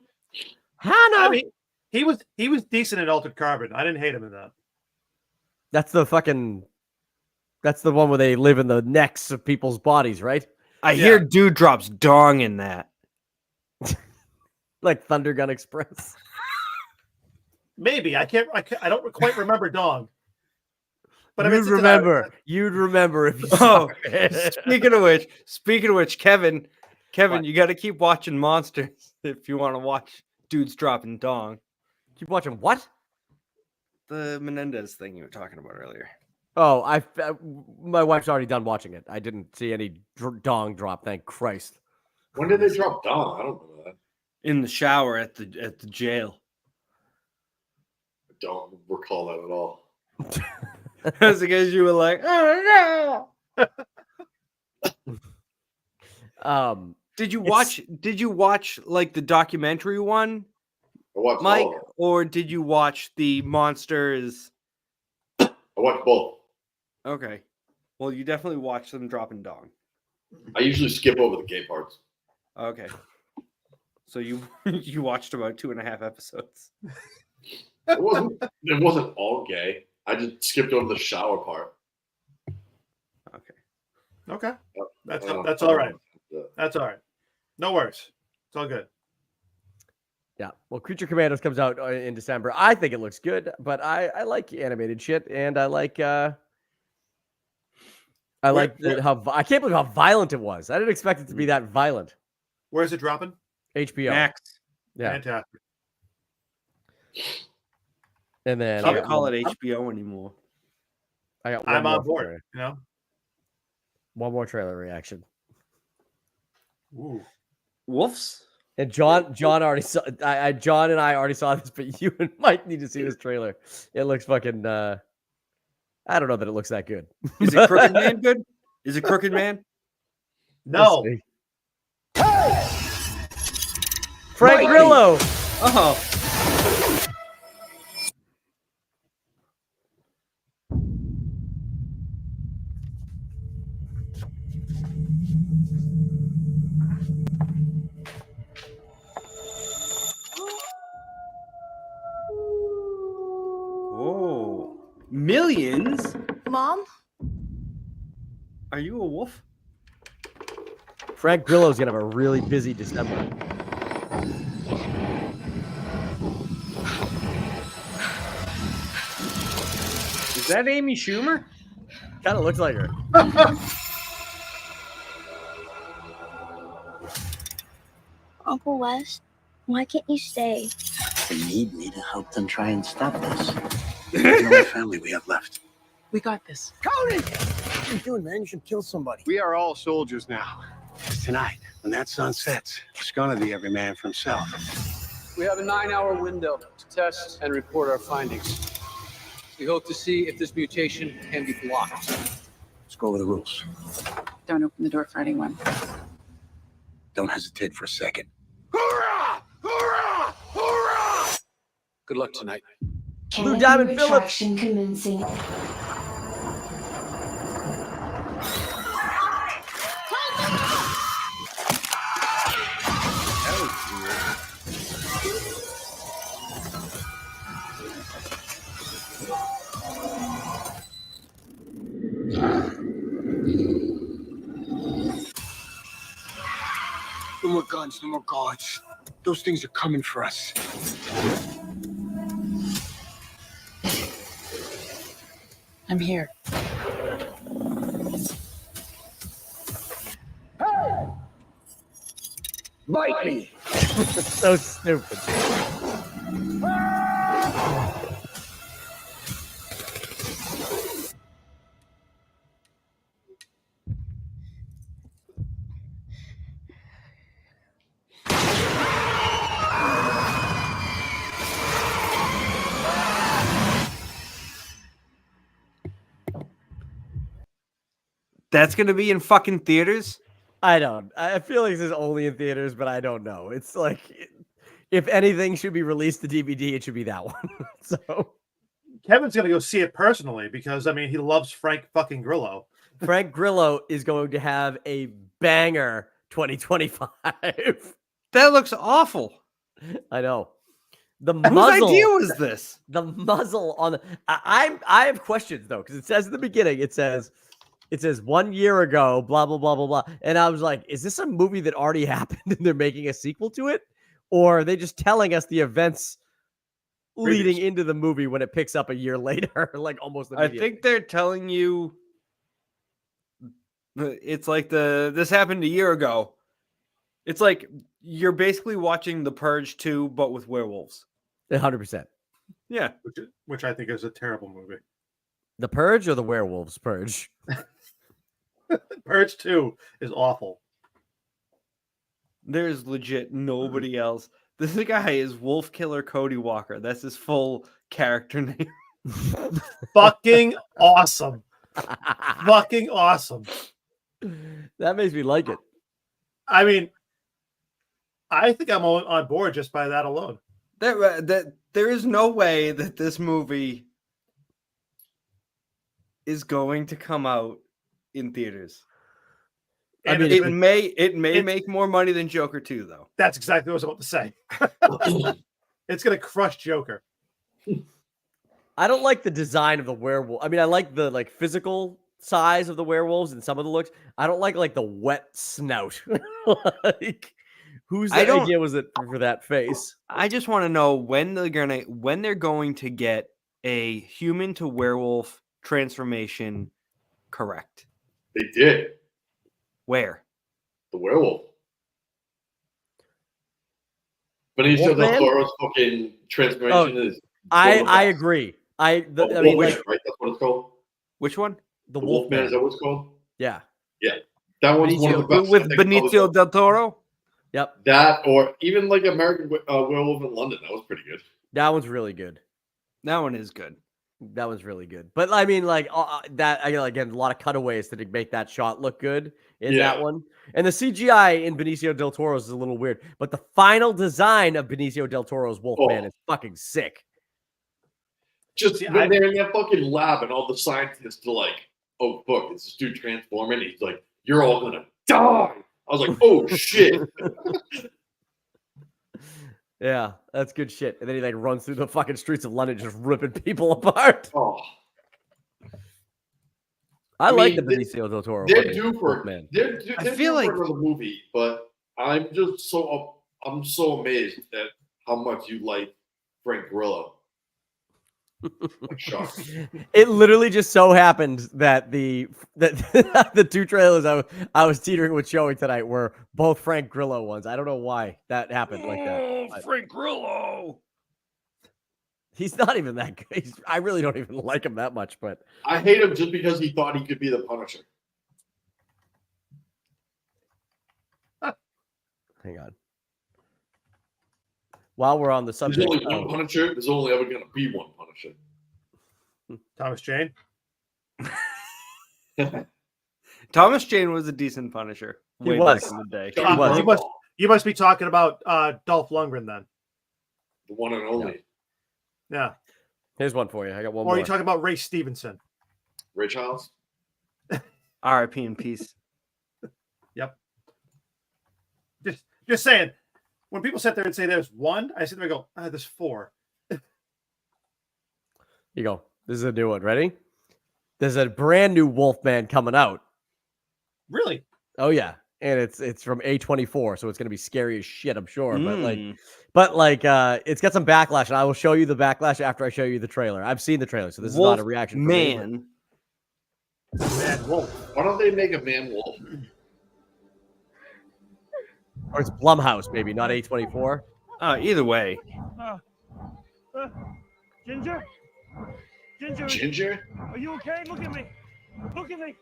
Hannah. mean, he was decent in Altered Carbon. I didn't hate him in that. That's the one where they live in the necks of people's bodies, right? I hear dude drops dong in that. Like Thunder Gun Express. Maybe I don't quite remember Dong. But You'd remember if you Oh, saw it. speaking of which, Kevin, you got to keep watching Monsters if you want to watch dudes dropping dong. Keep watching what? The Menendez thing you were talking about earlier. Oh, my wife's already done watching it. I didn't see any dong drop. Thank Christ. When did they drop Dong? I don't know that. In the shower at the jail. I don't recall that at all. That's because you were like, oh no. Did you watch like the documentary one, I watched Mike, all of them. or did you watch the Monsters? I watched both. Okay. Well, you definitely watched them dropping dong. I usually skip over the gay parts. Okay. So you watched about 2.5 episodes. It wasn't all gay. I just skipped over the shower part. Okay. That's I all don't right. know. That's all right. No worries. It's all good. Yeah. Well, Creature Commandos comes out in December. I think it looks good, but I like animated shit, and I like how I can't believe how violent it was. I didn't expect it to be that violent. Where's it dropping? HBO. Max. Yeah. Fantastic. And then Can't call it HBO anymore. I'm on board. You know. One more trailer reaction. Ooh. Wolves? And John already saw. John and I already saw this, but you and Mike need to see this trailer. It looks fucking. I don't know that it looks that good. Is it Crooked Man good? Is it Crooked Man? No. Frank Grillo. Oh. Oh. Millions? Mom? Are you a wolf? Frank Grillo's gonna have a really busy December. Is that Amy Schumer? Kind of looks like her. Uncle Wes, why can't you stay? They need me to help them try and stop this. They're the only family we have left. We got this. Cody! What are you doing, man? You should kill somebody. We are all soldiers now. Tonight, when that sun sets, it's gonna be every man for himself. We have a 9-hour window to test and report our findings. We hope to see if this mutation can be blocked. Let's go over the rules. Don't open the door for anyone. Don't hesitate for a second. Hoorah! Hoorah! Hoorah! Good luck tonight. Blue Diamond Phillips. Commencing. No more guns, no more guards. Those things are coming for us. I'm here. Bite me! So stupid. That's gonna be in fucking theaters. I feel like this is only in theaters, but I don't know. It's like, if anything should be released to DVD, it should be that one. So Kevin's gonna go see it personally because I mean he loves Frank fucking Grillo. Frank Grillo is going to have a banger 2025. That looks awful. I know. The Whose muzzle idea was this? The muzzle on the I have questions though, because it says in the beginning, it says 1 year ago, blah blah blah blah blah. And I was like, is this a movie that already happened and they're making a sequel to it? Or are they just telling us the events leading into the movie when it picks up a year later? Like almost immediately. I think they're telling you it's like this happened a year ago. It's like you're basically watching The Purge 2, but with werewolves. 100%. Yeah. Which I think is a terrible movie. The Purge or the Werewolves Purge? Purge 2 is awful. There's legit nobody else. This guy is Wolf Killer Cody Walker. That's his full character name. Fucking awesome. Fucking awesome. That makes me like it. I mean, I think I'm on board just by that alone. That there is no way that this movie is going to come out in theaters. And I mean, it may make more money than Joker 2, though. That's exactly what I was about to say. It's gonna crush Joker. I don't like the design of the werewolf. I mean, I like the physical size of the werewolves and some of the looks. I don't like the wet snout. Like, whose idea was it for that face? I just want to know when they're going to get a human to werewolf transformation correct. They did. Where? The werewolf. Benicio del Toro's fucking transformation is. I agree. I mean, right? That's what it's called. Which one? The Wolfman. Is that what it's called? Yeah. Yeah. That one's one of the best. With Benicio del Toro? Yep. That, or even like American Werewolf in London. That was pretty good. That one's really good. That one is good. That was really good. But I mean, that again, a lot of cutaways to make that shot look good in that one. And the CGI in Benicio del Toro's is a little weird, but the final design of Benicio del Toro's Wolfman is fucking sick. Just when they're in that fucking lab and all the scientists are like, "Oh fuck, is this dude transforming?" He's like, "You're all gonna die." I was like, "Oh shit." Yeah, that's good shit. And then he runs through the fucking streets of London just ripping people apart. Oh. I like the Benicio del Toro. They're due for man. I feel like another movie, but I'm just so amazed at how much you like Frank Grillo. It literally just so happened that the two trailers I was teetering with showing tonight were both Frank Grillo ones. I don't know why that happened like that. Frank Grillo. He's not even that good. I really don't even like him that much, but I hate him just because he thought he could be the Punisher. Hang on. While we're on the subject, there's only one Punisher. There's only ever going to be one Punisher. Thomas Jane. Thomas Jane was a decent Punisher. He Way was. back in the day. He was. You must be talking about Dolph Lundgren then. The one and only. Yeah. Here's one for you. I got one Or more. are you talking about Ray Stevenson? Ray Charles? R.I.P. in peace. Yep. Just saying. When people sit there and say there's one, I sit there and go, there's four. You go. This is a new one. Ready? There's a brand new Wolfman coming out. Really? Oh yeah, and it's from A24, so it's gonna be scary as shit, I'm sure. But it's got some backlash, and I will show you the backlash after I show you the trailer. I've seen the trailer, so this is not a reaction. Man Wolf. Why don't they make a man wolf? Or it's Blumhouse, maybe, not A24. Either way. Ginger? Ginger? Are you okay? Look at me. Look at me.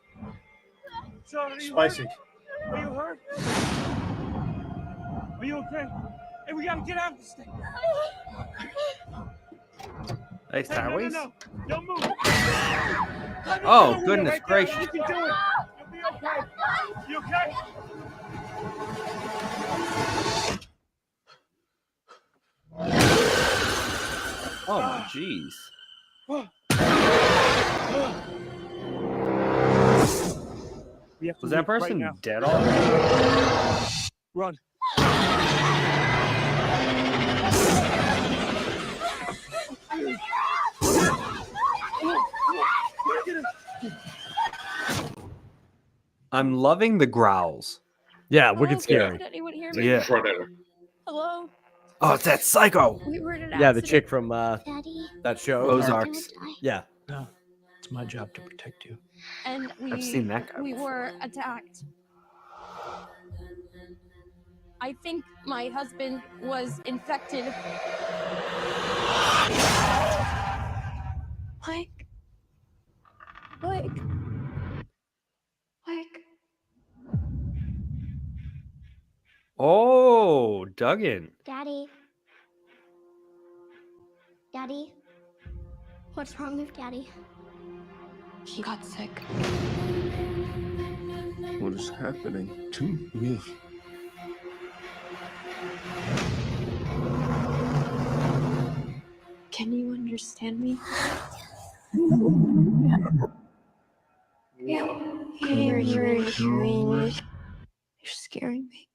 Sorry, are you Spicy. hurt? Are you hurt? Are you okay? Hey, we gotta get out of this thing. Hey, sideways? No. Don't move. Oh, goodness gracious. You can do it. You'll be okay. You okay? Oh, my jeez. Was that person dead already? Run. I'm loving the growls. Yeah, wicked scary. Did anyone hear me? Yeah. Hello? Oh, it's that psycho. We were in an Yeah, the accident. chick from Daddy? that show. Ozarks. Yeah. No, it's my job to protect you. And I've seen that guy we before. were attacked. I think my husband was infected. Mike. Mike. Mike. Oh, Duggan. Daddy. Daddy. What's wrong with Daddy? He got sick. What is happening to me? Can you understand me? Yeah. You're scaring me.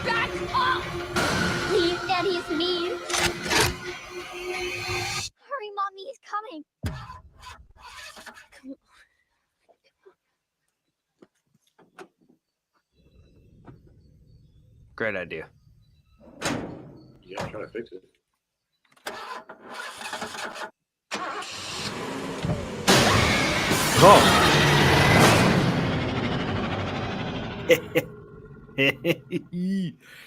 Back off! Please, Daddy's mean. Hurry, Mommy, he's coming. Come on. Great idea. Yeah, I'm trying to fix it. Oh.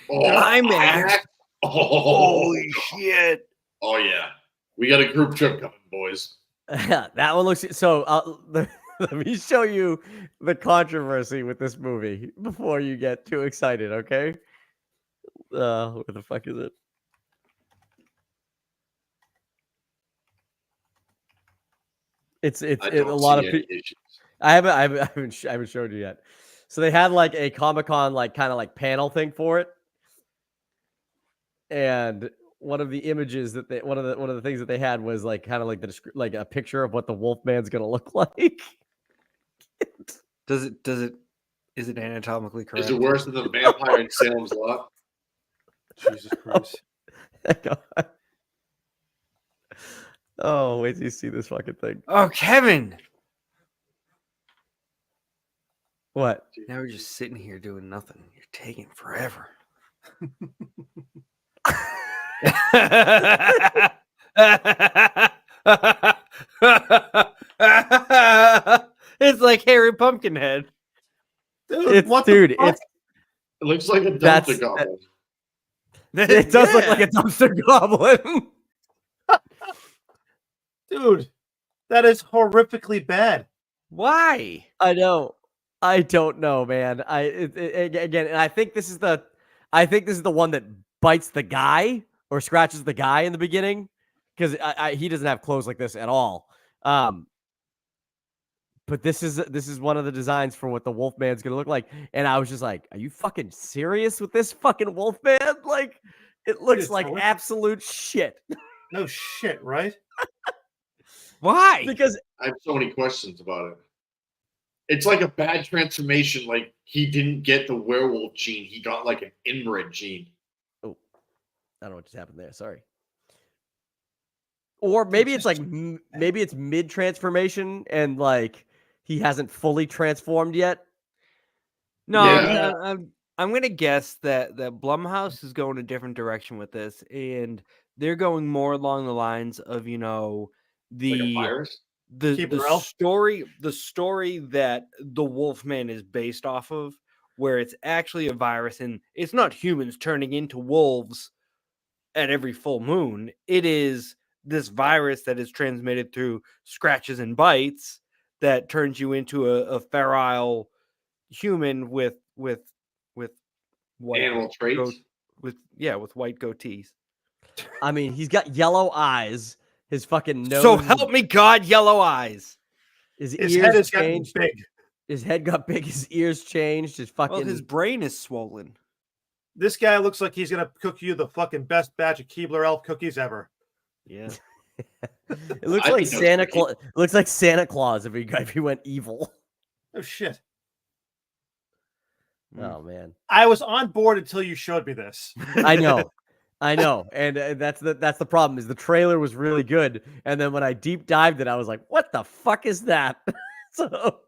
IMAX. Holy shit. Oh, yeah. We got a group trip coming, boys. That one looks so. Let me show you the controversy with this movie before you get too excited. Okay. Where the fuck is it? It's a lot of people. I haven't showed you yet. So they had like a Comic-Con kind of panel thing for it, and one of the images that one of the things that they had was kind of like a picture of what the Wolfman's gonna look like. Is it anatomically correct? Is it worse than the vampire in Salem's Lot? Jesus Christ. Oh, wait till you see this fucking thing. Oh, Kevin. What? Now we're just sitting here doing nothing. You're taking forever. It's like Harry Pumpkinhead. Dude, it looks like a dumpster goblin. It does look like a dumpster goblin. Dude, that is horrifically bad. Why? I know. I don't know, man. Again, and I think this is the one that bites the guy or scratches the guy in the beginning because he doesn't have clothes like this at all. But this is one of the designs for what the Wolfman's gonna look like, and I was just like, "Are you fucking serious with this fucking Wolfman? Like, it looks like absolute shit." No shit, right? Why? Because I have so many questions about it. It's like a bad transformation. Like he didn't get the werewolf gene; he got like an inbred gene. Oh, I don't know what just happened there. Sorry. Or maybe it's like maybe it's mid transformation and like he hasn't fully transformed yet. No, Yeah. I'm gonna guess that Blumhouse is going a different direction with this, and they're going more along the lines of Like a the virus? the story that the Wolfman is based off of, where it's actually a virus and it's not humans turning into wolves at every full moon. It is this virus that is transmitted through scratches and bites that turns you into a feral human with white Animal traits. with white goatees. I mean, he's got yellow eyes. His fucking nose. So help me God, yellow eyes. His His ears head is changed. getting big. His head got big. His ears changed. His fucking. Well, his brain is swollen. This guy looks like he's gonna cook you the fucking best batch of Keebler Elf cookies ever. Yeah. It looks like Santa Claus. Looks like Santa Claus if he went evil. Oh shit. Oh man. I was on board until you showed me this. I know, and that's the problem. Is the trailer was really good, and then when I deep dived it, I was like, "What the fuck is that?" So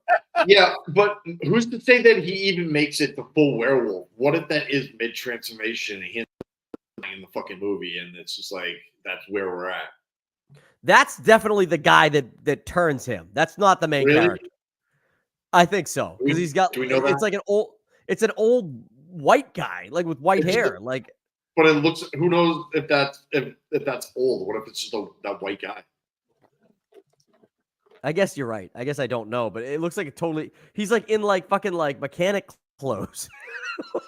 Yeah, but who's to say that he even makes it the full werewolf? What if that is mid transformation and he's in the fucking movie, and it's just like that's where we're at? that's definitely the guy that turns him. That's not the main character. I think so because he's got. Do we know It's that? like an old. It's an old white guy, like with white hair, like. But it looks. Who knows if that's old? What if it's just that white guy? I guess you're right. I guess I don't know, but it looks like a totally. He's like in like fucking like mechanic clothes.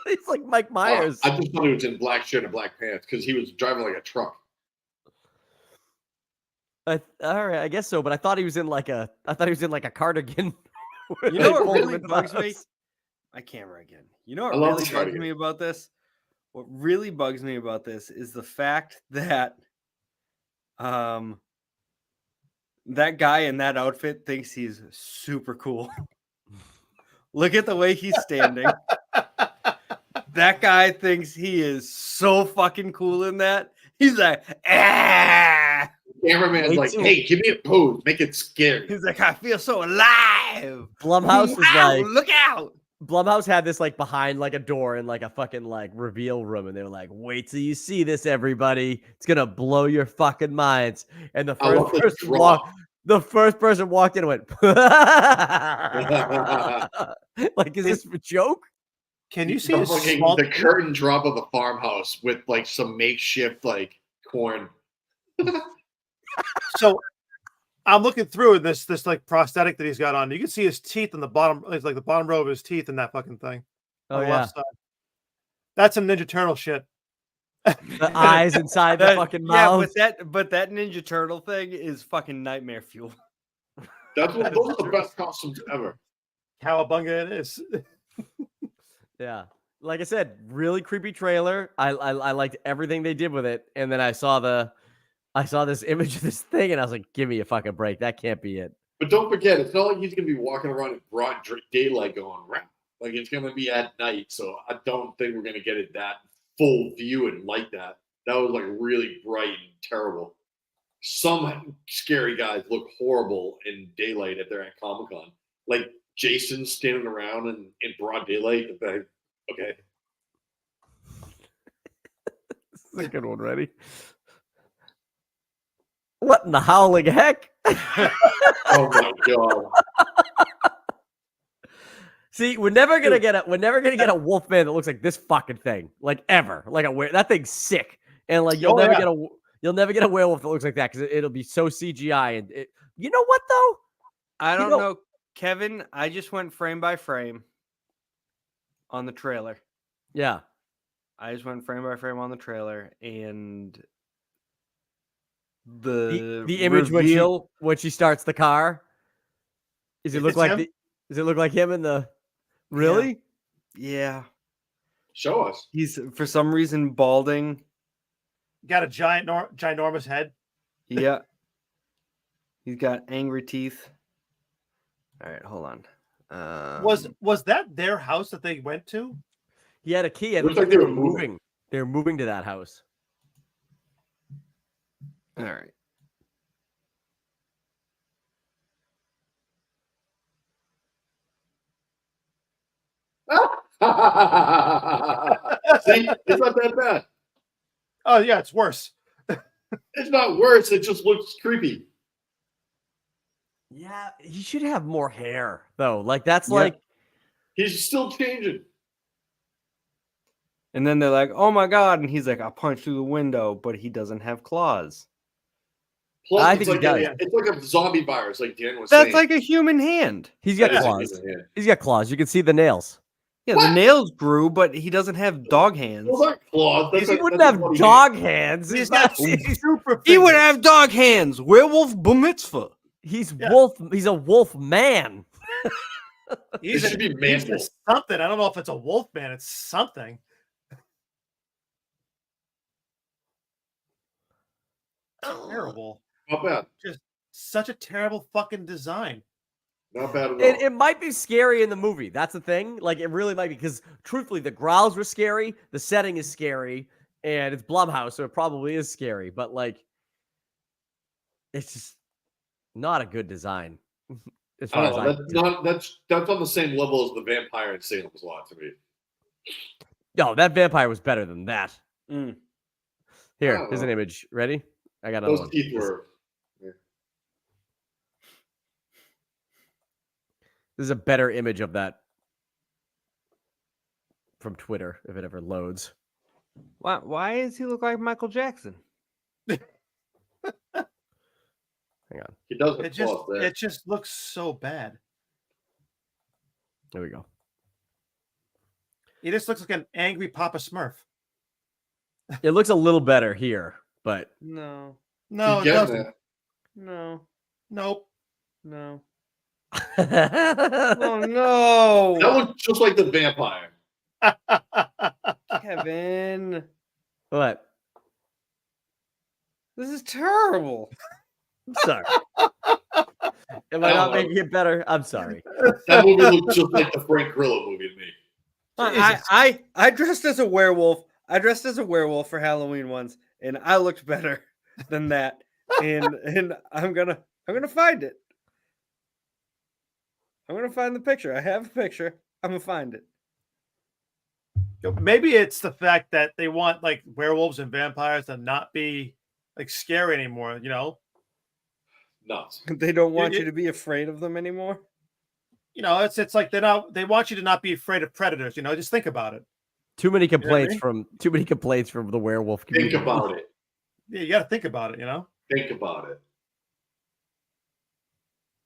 He's like Mike Myers. I just thought he was in black shirt and black pants because he was driving like a truck. All right, I guess so. But I thought he was in like a. I thought he was in like a cardigan. You know what really bugs me? My camera again. You know what really bugs me about this? What really bugs me about this is the fact that that guy in that outfit thinks he's super cool. Look at the way he's standing. That guy thinks he is so fucking cool in that. He's like, ah. Cameraman's like, hey, give me a pose, make it scary. He's like, I feel so alive. Blumhouse is like, look out. Blumhouse had this like behind like a door in like a fucking like reveal room, and they were like, "Wait till you see this, everybody! It's gonna blow your fucking minds." And the first person walked in and went, "Like, is this a joke?" Can you see the curtain drop of the farmhouse with like some makeshift like corn? So I'm looking through this like prosthetic that he's got on. You can see his teeth in the bottom. It's like the bottom row of his teeth in that fucking thing. Oh yeah, that's some Ninja Turtle shit. The eyes inside the fucking mouth. Yeah, but that Ninja Turtle thing is fucking nightmare fuel. Those are the best costumes ever. Cowabunga it is. Yeah, like I said, really creepy trailer. I liked everything they did with it, and then I saw this image of this thing, and I was like, "Give me a fucking break! That can't be it." But don't forget, it's not like he's gonna be walking around in broad daylight going rap. Like it's gonna be at night, so I don't think we're gonna get it that full view and like that. That was like really bright and terrible. Some scary guys look horrible in daylight if they're at Comic-Con. Like Jason standing around in broad daylight. Okay. This is a good one. Ready? What in the howling heck? Oh my god! See, we're never gonna get a Wolfman that looks like this fucking thing, like ever. Like that thing's sick, and like you'll never get a werewolf that looks like that because it'll be so CGI. And you know what though? I don't know, Kevin. I just went frame by frame on the trailer. Yeah, I just went frame by frame on the trailer, and the image reveal when she starts the car. Does it look like him? Does it look like him in the? Really? Yeah. Show us. He's for some reason balding. Got a ginormous head. Yeah. He's got angry teeth. All right, hold on. Was that their house that they went to? He had a key. It Looks looks like like they were moving. They were moving to that house. All right. See, it's not that bad. Oh yeah, it's worse. It's not worse. It just looks creepy. Yeah, he should have more hair though. Like that's Yeah. like He's still changing. And then they're like, "Oh my god!" And he's like, "I'll punch through the window," but he doesn't have claws. Plus, I it's think he like does. it's like a zombie virus, like Dan was That's saying. like a human hand. he's got That is a claws. human hand. He's got claws. You can see the nails. Yeah, What? the nails grew, but he doesn't have dog hands. Those aren't claws. That's He a- wouldn't that's a have bloody dog hands. He's He's got not. super. He would fingers. have dog hands. Werewolf bar mitzvah. He's Yeah. wolf. He's a wolf man. He's It should be he's manful. just something. I don't know if it's a wolf man. It's something. Terrible. Not bad. Just such a terrible fucking design. Not bad at all. It might be scary in the movie. That's the thing. Like it really might be because truthfully, the growls were scary. The setting is scary, and it's Blumhouse, so it probably is scary. But like, it's just not a good design. As I far as don't I know. That's not that's on the same level as the vampire in Salem's Lot to me. No, that vampire was better than that. Mm. Here, don't here's an know. image. Ready? I got another Those one. teeth were. This is a better image of that from Twitter if it ever loads. Why does he look like Michael Jackson? Hang on. He does have It just claws there. it just looks so bad. There we go. He just looks like an angry Papa Smurf. It looks a little better here, but No. No, He's it getting doesn't. there. No. Nope. No. oh Oh no. That looks just like the vampire. Kevin. what? This is terrible. I'm sorry. Am I not making it better? I'm sorry. That movie looks just like the Frank Grillo movie to me. I dressed as a werewolf. I dressed as a werewolf for Halloween once, and I looked better than that. And I'm gonna find it. I'm gonna find the picture. I have a picture. I'm gonna find it. Maybe it's the fact that they want like werewolves and vampires to not be like scary anymore, you know? Nuts. They don't want You- you to be afraid of them anymore. You know, it's like they want you to not be afraid of predators, you know, just think about it. Too many what I complaints mean? from the werewolf community. Think about it. Yeah, you gotta think about it, you know? Think about it.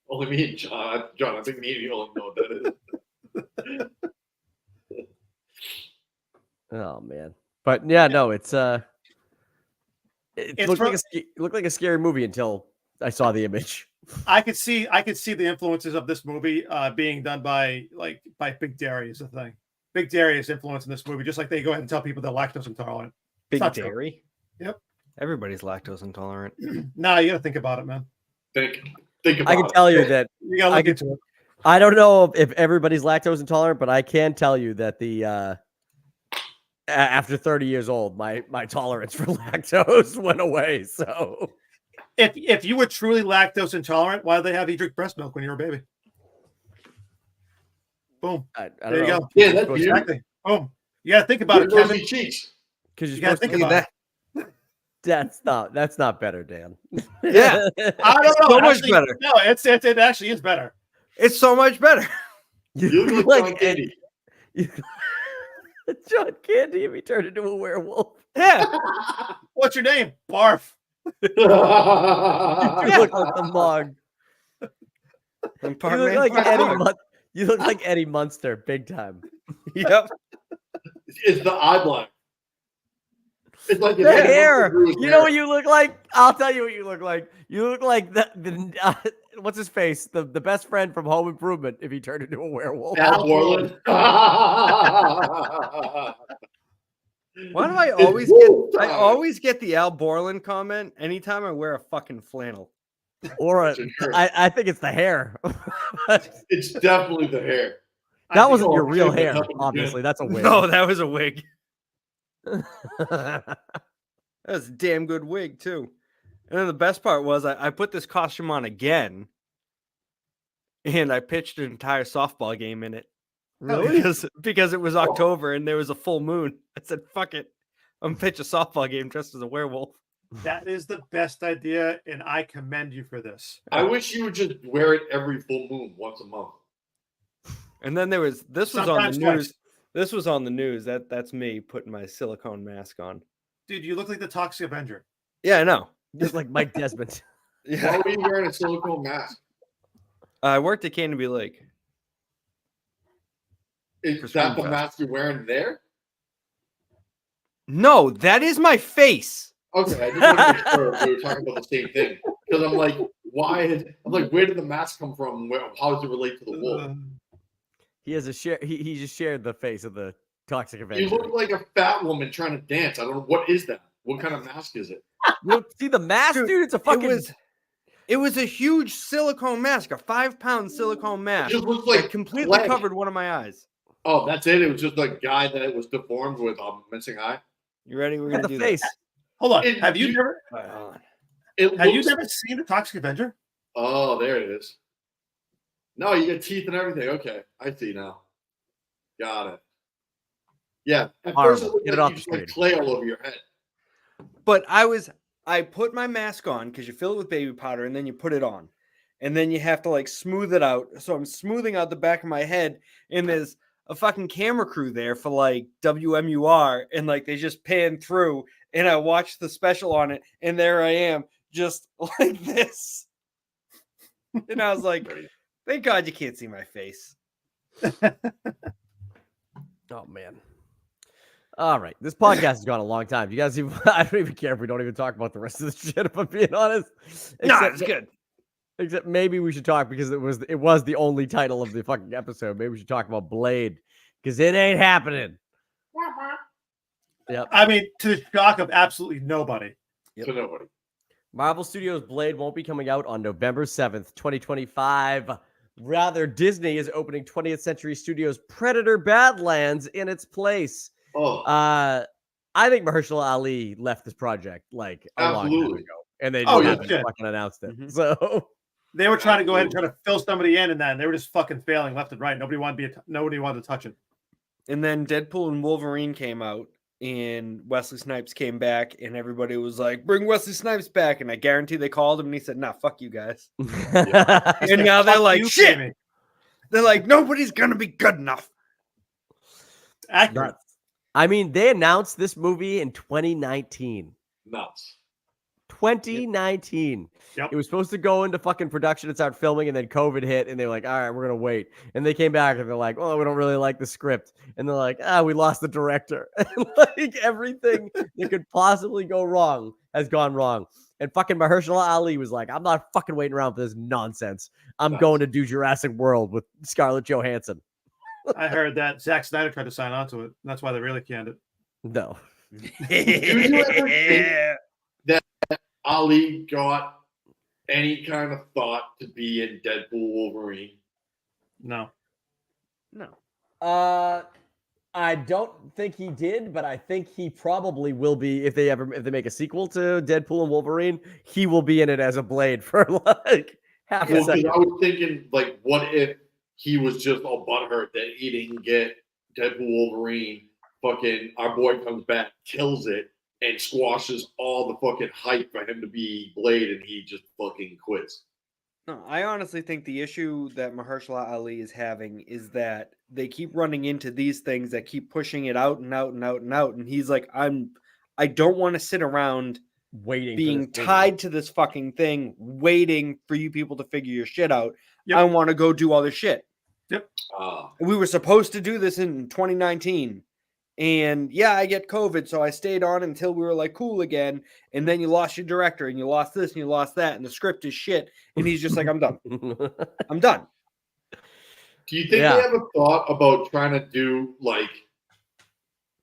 Only me and John. John, I think me and you only know what that is. Oh man. But yeah, no, it It's looked from- like it looked like a scary movie until I saw the image. I could see the influences of this movie being done by Big Dairy is the thing. Big Dairy is influencing this movie, just like they go ahead and tell people they're lactose intolerant. Big not true. dairy. Yep. Everybody's lactose intolerant. Nah, you gotta think about it, man. Think about I can it. tell you that You gotta I look can- into it. I don't know if everybody's lactose intolerant, but I can tell you that the after 30 years old, my tolerance for lactose went away. So If you were truly lactose intolerant, why did they have you drink breast milk when you were a baby? Boom. I There don't you know. go. Yeah, that's Supposed- beautiful. Exactly. Boom. You gotta think about it, Rosy Kevin. cheeks. Because You you're gotta supposed think to. about it. That's not better, Dan. Yeah. I don't know. So much actually, better. No, it actually is better. It's so much better. You You look like John Candy. John Candy if he turned into a werewolf. Yeah. What's your name? Barf. You look like the mug. And You look like you look like Eddie Munster, big time. Yep. It's the eye blind. It's like The hair. You know what you look like? I'll tell you what you look like. You look like the what's his face? The best friend from Home Improvement if he turned into a werewolf. Al Borland. Why do I always get the Al Borland comment anytime I wear a fucking flannel? Or I think it's the hair. It's definitely the hair. That wasn't your real hair, obviously. That's a wig. No, that was a wig. That was a damn good wig, too. And then the best part was I put this costume on again, and I pitched an entire softball game in it. Really? Because it was October and there was a full moon. I said, fuck it. I'm going to pitch a softball game dressed as a werewolf. That is the best idea, and I commend you for this. I wish you would just wear it every full moon, once a month. And then this was Sometimes on the news. twice. This was on the news. That's me putting my silicone mask on. Dude, you look like the Toxic Avenger. Yeah, I know. Just like Mike Desmond. Why were you wearing a silicone mask? I worked at Canterbury Lake. Is that the mask you're wearing there? No, that is my face. Okay, I just want to make sure we were talking about the same thing. Because I'm like, where did the mask come from? How does it relate to the wolf? He has a share. He just shared the face of the Toxic Avenger. You look like a fat woman trying to dance. I don't know. What is that? What kind of mask is it? You see the mask, dude? It's a fucking. It was a huge silicone mask, a 5-pound silicone mask. It just looks like that completely clay. covered one of my eyes. Oh, that's it. It was just a guy that was deformed with a missing eye. You ready? We're gonna do face. this. Hold on. Have you never seen the Toxic Avenger? Oh, there it is. No, you get teeth and everything. Okay, I see now. Got it. Yeah. At first it looked like you just like clay all over your head. But I put my mask on because you fill it with baby powder and then you put it on. And then you have to like smooth it out. So I'm smoothing out the back of my head, and there's a fucking camera crew there for like WMUR, and like they just pan through, and I watched the special on it, and there I am just like this. And I was like, thank God you can't see my face. Oh man. All right. This podcast has gone a long time. You guys even I don't even care if we don't even talk about the rest of the shit, if I'm being honest. No, it's good. Except maybe we should talk because it was the only title of the fucking episode. Maybe we should talk about Blade because it ain't happening. Yep. I mean, to the shock of absolutely nobody. To nobody. Marvel Studios' Blade won't be coming out on November 7th, 2025. Rather, Disney is opening 20th Century Studios' Predator Badlands in its place. Oh. I think Mahershala Ali left this project like a long time ago, and they just fucking announced it. Mm-hmm. So they were trying to go ahead and try to fill somebody in, and they were just fucking failing left and right. Nobody wanted to touch it. And then Deadpool and Wolverine came out, and Wesley Snipes came back, and everybody was like, "Bring Wesley Snipes back!" And I guarantee they called him, and he said, "Nah, fuck you guys." And now they're like, "Shit!" Jamie. They're like, "Nobody's gonna be good enough." Accurate. I mean, they announced this movie in 2019. Nuts. 2019. Yep. It was supposed to go into fucking production and start filming, and then COVID hit, and they're like, all right, we're going to wait. And they came back, and they're like, oh, we don't really like the script. And they're like, we lost the director. And like everything that could possibly go wrong has gone wrong. And fucking Mahershala Ali was like, I'm not fucking waiting around for this nonsense. I'm going to do Jurassic World with Scarlett Johansson. I heard that Zack Snyder tried to sign on to it. That's why they really canned it. No. Did you ever think that Ali got any kind of thought to be in Deadpool Wolverine? No. I don't think he did, but I think he probably will be if they make a sequel to Deadpool and Wolverine. He will be in it as a Blade for like half a second. I was thinking, like, what if he was just all butthurt that he didn't get Deadpool Wolverine? Fucking our boy comes back, kills it, and squashes all the fucking hype for him to be Blade, and he just fucking quits. No, I honestly think the issue that Mahershala Ali is having is that they keep running into these things that keep pushing it out and out and out and out, and he's like, I don't want to sit around waiting, being tied to this fucking thing, waiting for you people to figure your shit out. Yep. I want to go do other shit. Yep. We were supposed to do this in 2019, And yeah, I get COVID, so I stayed on until we were like cool again. And then you lost your director, and you lost this, and you lost that, and the script is shit. And he's just like, I'm done. I'm done. Do you think they have a thought about trying to do like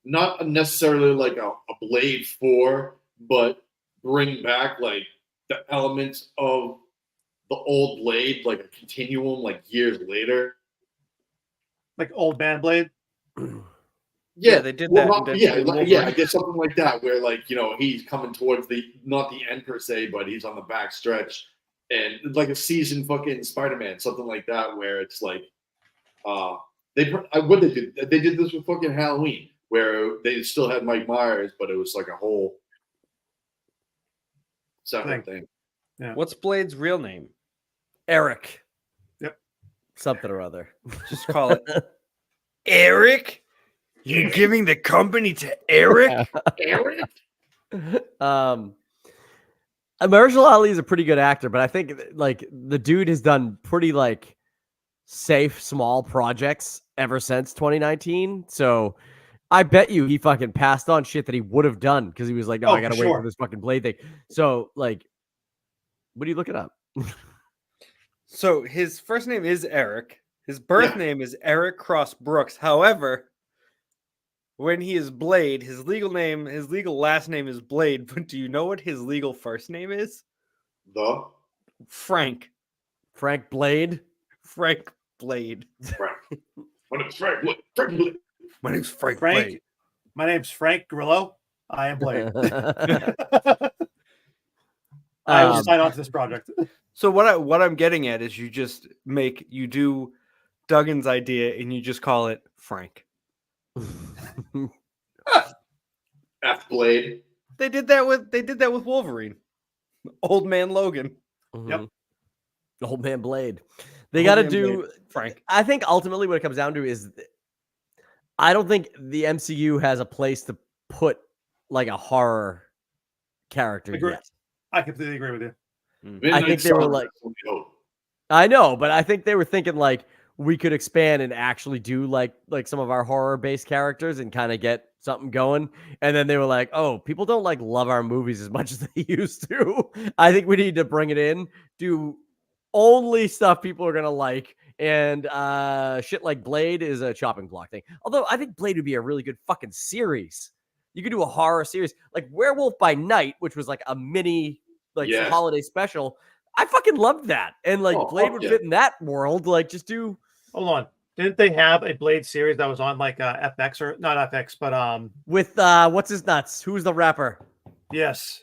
not necessarily like a Blade 4, but bring back like the elements of the old Blade, like a continuum, like years later? Like Old Man Blade? Yeah, they did that. I guess something like that, where like, you know, he's coming towards not the end per se, but he's on the back stretch, and like a seasoned fucking Spider-Man, something like that, where it's like, what they did, they did this with fucking Halloween, where they still had Mike Myers, but it was like a whole separate thing. Yeah. What's Blade's real name? Eric. Yep. Something or other. Just call it Eric. You're giving the company to Eric? Eric? Mahershala Ali is a pretty good actor, but I think like the dude has done pretty like safe, small projects ever since 2019. So I bet you he fucking passed on shit that he would have done because he was like, no, I gotta wait for this fucking Blade thing. So like, what are you looking up? So his first name is Eric. His birth name is Eric Cross Brooks. However, when he is Blade, his legal last name is Blade. But do you know what his legal first name is? Frank. Frank Blade? Frank Blade. Frank. My name's Frank Blade. Frank Blade. My name's Frank Blade. My name's Frank Grillo. I am Blade. I will sign on to this project. So what I'm getting at is you do Duggan's idea and you just call it Frank. F Blade. They did that with Wolverine. Old Man Logan. Mm-hmm. Yep. Old Man Blade. They got to do Blade. Frank. I think ultimately what it comes down to is I don't think the MCU has a place to put like a horror character yet. I completely agree with you. I think they were like, I know, but I think they were thinking like we could expand and actually do like some of our horror based characters and kind of get something going. And then they were like, oh, people don't like love our movies as much as they used to. I think we need to bring it in, do only stuff people are going to like. And shit like Blade is a chopping block thing. Although I think Blade would be a really good fucking series. You could do a horror series like Werewolf by Night, which was like a mini holiday special. I fucking loved that. And like Blade would fit in that world. Like just do. Hold on. Didn't they have a Blade series that was on like FX or not FX, but with what's his nuts? Who's the rapper? Yes.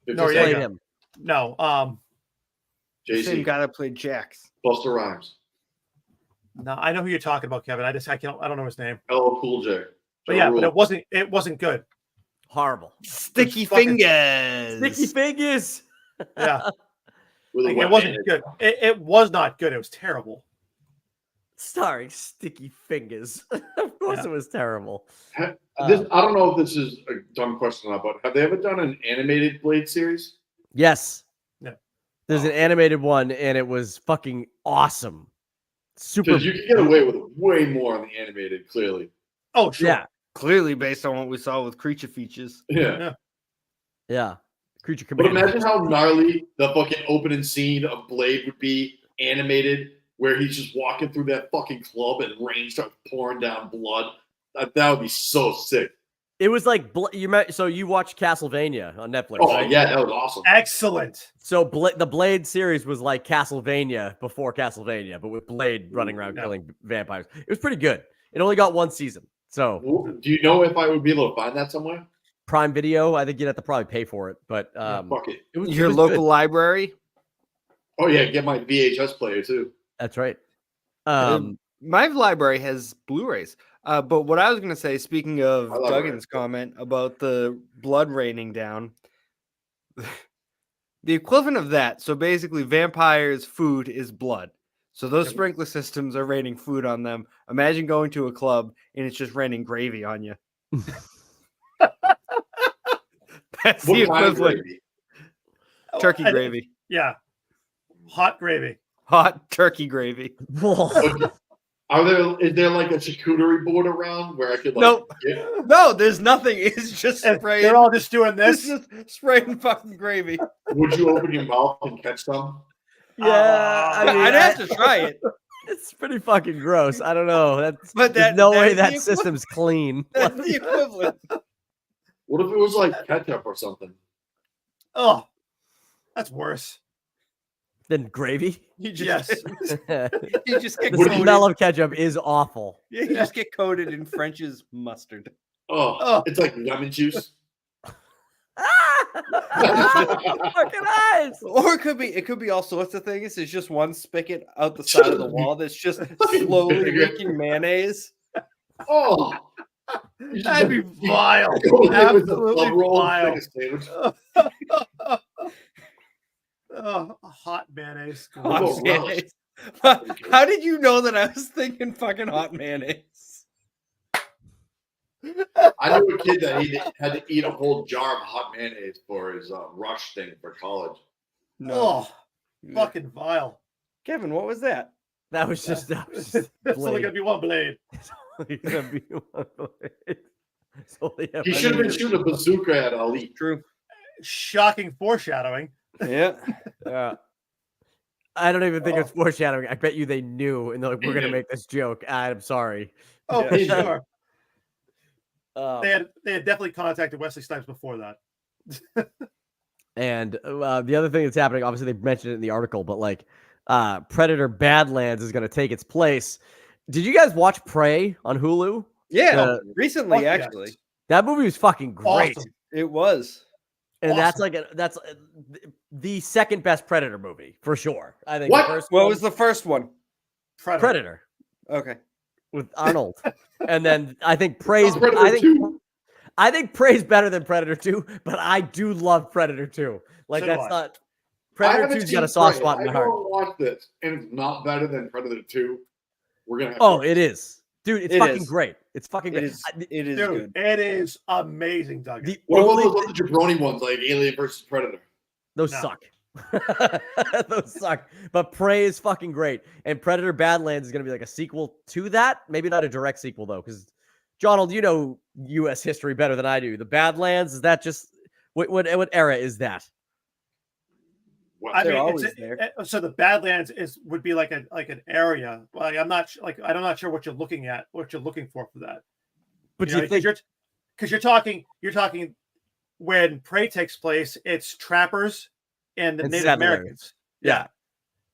No, played him. No. Same guy that played Jax. Busta Rhymes. No, I know who you're talking about, Kevin. I don't know his name. LL Cool J. But yeah, but it wasn't good. Horrible. Sticky fingers. Sticky fingers. Yeah. It wasn't good. It was not good. It was terrible. Starring Sticky Fingers. Of course it was terrible. I don't know if this is a dumb question or not, but have they ever done an animated Blade series? Yes. Yeah. There's an animated one, and it was fucking awesome. Super. Because you can get away with way more on the animated, clearly. Oh, sure. Yeah. Clearly based on what we saw with Creature Features. Yeah. Creature But Command. imagine how gnarly the fucking opening scene of Blade would be animated, where he's just walking through that fucking club and rain starts pouring down blood. That would be so sick. It was like you watched Castlevania on Netflix. Oh right? yeah, that was awesome. Excellent. So the Blade series was like Castlevania before Castlevania, but with Blade running around killing vampires. It was pretty good. It only got one season. So do you know if I would be able to find that somewhere? Prime Video. I think you'd have to probably pay for it, but fuck it. It was your local library. Oh yeah, get my VHS player too. That's right. My library has Blu-rays. But what I was going to say, speaking of Duggan's comment about the blood raining down, the equivalent of that. So basically, vampires' food is blood. So those sprinkler systems are raining food on them. Imagine going to a club and it's just raining gravy on you. That's what the kind of equivalent. gravy? Turkey gravy. Yeah. Hot gravy. Hot turkey gravy. Is there like a charcuterie board around where I could like? Nope. Yeah. No, there's nothing. It's just spraying. They're all just doing It's this. just spraying fucking gravy. Would you open your mouth and catch some? Yeah, I mean, I'd have to try it. It's pretty fucking gross. I don't know. But There's no way is that the system's clean. That's the equivalent. What if it was like ketchup or something? Oh, that's worse. Then gravy. You just you just get The coated. smell of ketchup is awful. Yeah, you just get coated in French's mustard. Oh, it's like lemon juice. Fucking eyes. Or it could be all sorts of things. It's just one spigot out the side of the wall that's just slowly making mayonnaise. Oh, That'd be vile. Absolutely vile. Oh, hot mayonnaise. Hot mayonnaise. How did you know that I was thinking fucking hot mayonnaise? I knew a kid that he had to eat a whole jar of hot mayonnaise for his rush thing for college. No, fucking vile. Kevin, what was that? That was just. It's only gonna be one blade. He should have been shooting a bazooka at Ali. True. Shocking foreshadowing. Yeah. Yeah. I don't even think it's foreshadowing. I bet you they knew, and they're like, "We're gonna make this joke." I'm sorry. Oh, for sure. They had definitely contacted Wesley Snipes before that. And the other thing that's happening, obviously they mentioned it in the article, but like Predator Badlands is going to take its place. Did you guys watch Prey on Hulu? Yeah, recently actually. Yes. That movie was fucking great. Awesome. It was. And that's like that's the second best Predator movie for sure. I think. What? The first What one, was the first one? Predator Okay. with Arnold, and then I think Prey's. Predator 2. I think Prey's better than Predator 2, but I do love Predator 2. Like So that's do I. not Predator 2's got a soft spot in my heart. I don't watch this, and it's not better than Predator 2. We're gonna. It is, dude. It's fucking great. It's fucking great. It is Dude, good. it is amazing, Doug. What about those other jabroni ones like Alien versus Predator? Those suck. Those suck. But Prey is fucking great, and Predator Badlands is gonna be like a sequel to that. Maybe not a direct sequel though, because Jonald, you know U.S. history better than I do. The Badlands, is that just what era is that? What? I They're mean, always there. so the Badlands would be like an area. Like I'm not sure what you're looking at, what you're looking for that. But You know, you think because you're talking when Prey takes place, it's trappers and the And Native settlers. Americans. Yeah.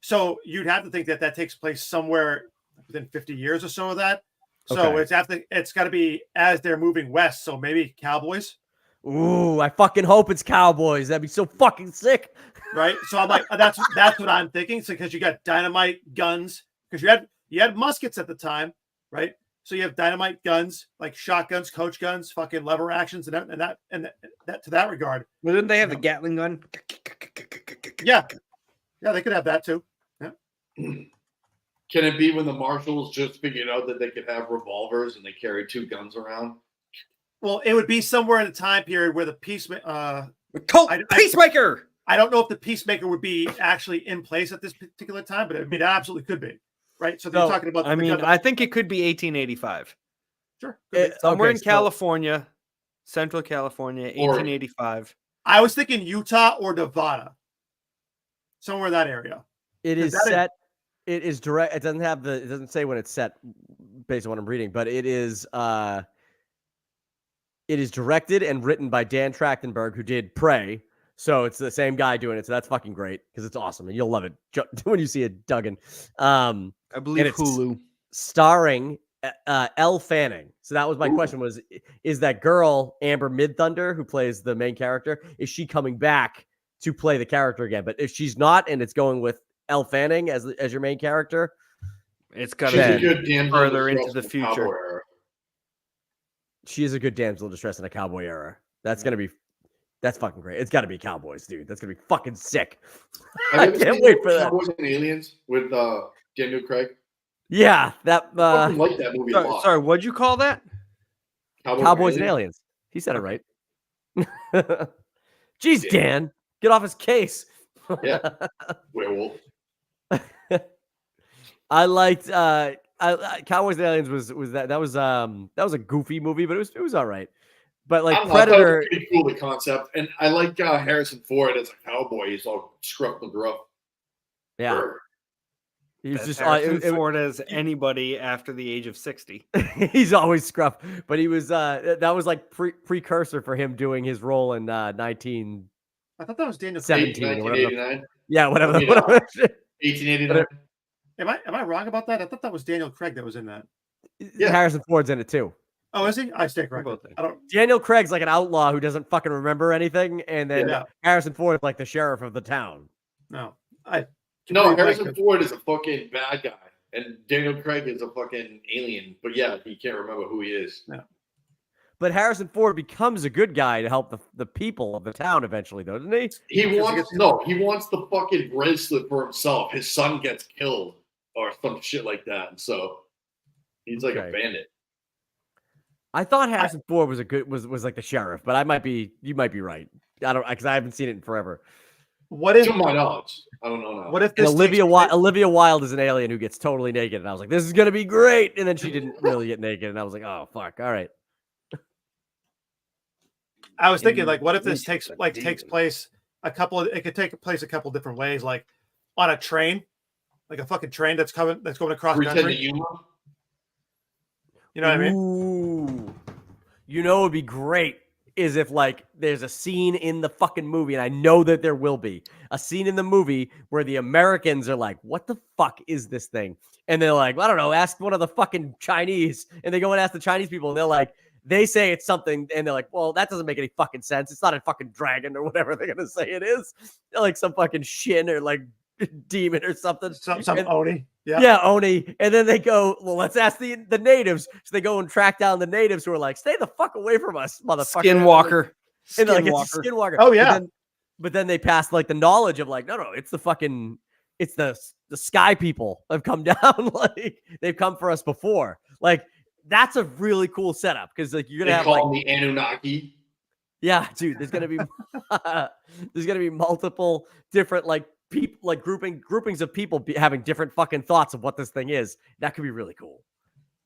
So you'd have to think that takes place somewhere within 50 years or so of that. So Okay. it's got to be as they're moving west. So maybe cowboys, Ooh, I fucking hope it's Cowboys. That'd be so fucking sick. right? So I'm like, that's what I'm thinking. So because you got dynamite guns, because you had muskets at the time, right? So you have dynamite guns, like shotguns, coach guns, fucking lever actions, and that to that regard. Well, didn't they have the Gatling gun? Yeah, they could have that too. Yeah. Can it be when the marshals just figured out that they could have revolvers and they carry two guns around? Well, it would be somewhere in the time period where the Peacemaker. I don't know if the Peacemaker would be actually in place at this particular time, but it absolutely could be. Right. So they're talking about. I think it could be 1885. Sure. Somewhere in California, Central California, 1885. I was thinking Utah or Nevada. Somewhere in that area. It is set. It is direct. It doesn't say when it's set based on what I'm reading, but it is directed and written by Dan Trachtenberg, who did Prey. So it's the same guy doing it. So that's fucking great because it's awesome and you'll love it when you see it, Duggan. I believe it's Hulu. Starring Elle Fanning. So that was my question: is that girl Amber Midthunder, who plays the main character, is she coming back to play the character again? But if she's not, and it's going with Elle Fanning as your main character, it's gonna be further into the future. She is a good damsel in distress in a cowboy era. That's gonna be. That's fucking great. It's got to be Cowboys, dude. That's gonna be fucking sick. I can't wait for that. Cowboys and Aliens with Daniel Craig. Yeah, that. I like that movie a lot. Sorry, what'd you call that? Cowboys and Aliens. He said it right. Jeez, Dan, get off his case. Yeah, werewolf. I liked Cowboys and Aliens was that was a goofy movie, but it was all right. But like I don't know, I thought it Predator, was pretty cool, the concept, and I like Harrison Ford as a cowboy. He's all scruff and gruff. yeah, he was Best just Harrison Ford as anybody after the age of 60. he's always scruff, but he was that was like precursor for him doing his role in 1917 I thought that was Daniel or whatever. 1989. Yeah, whatever. I mean, whatever. 1889. Am I wrong about that? I thought that was Daniel Craig that was in that. Yeah. Harrison Ford's in it too. Oh, is he? I stand corrected. I don't. Daniel Craig's like an outlaw who doesn't fucking remember anything, and then Harrison Ford's like the sheriff of the town. No, Harrison Ford is a fucking bad guy, and Daniel Craig is a fucking alien. But yeah, he can't remember who he is. No. But Harrison Ford becomes a good guy to help the people of the town eventually, though, doesn't he? He wants the fucking bracelet for himself. His son gets killed or some shit like that, and so he's like a bandit. I thought Harrison Ford was like the sheriff, but you might be right. I don't, because I haven't seen it in forever. What if, to my knowledge, I don't know now. What if this Olivia Wilde is an alien who gets totally naked, and I was like, this is gonna be great, and then she didn't really get naked, and I was like, oh fuck, all right. I was thinking, like, what if this takes place a couple different ways, like on a train, like a fucking train that's going across country. You know what I mean? Ooh. You know what would be great is if like there's a scene in the fucking movie, and I know that there will be a scene in the movie where the Americans are like, what the fuck is this thing? And they're like, I don't know, ask one of the fucking Chinese. And they go and ask the Chinese people, and they're like, they say it's something, and they're like, well, that doesn't make any fucking sense. It's not a fucking dragon or whatever they're gonna say it is. They're like some fucking shin or like demon or something. Some Oni. Yeah, Oni. And then they go, well, let's ask the natives. So they go and track down the natives who are like, stay the fuck away from us, motherfucker. Skinwalker. And they're like, it's a Skinwalker. Oh, yeah. But then they pass like the knowledge of like, no, it's the sky people have come down. Like they've come for us before. Like that's a really cool setup because like you're gonna have like the Anunnaki. Yeah, dude. There's gonna be multiple different like people, like groupings of people having different fucking thoughts of what this thing is. That could be really cool.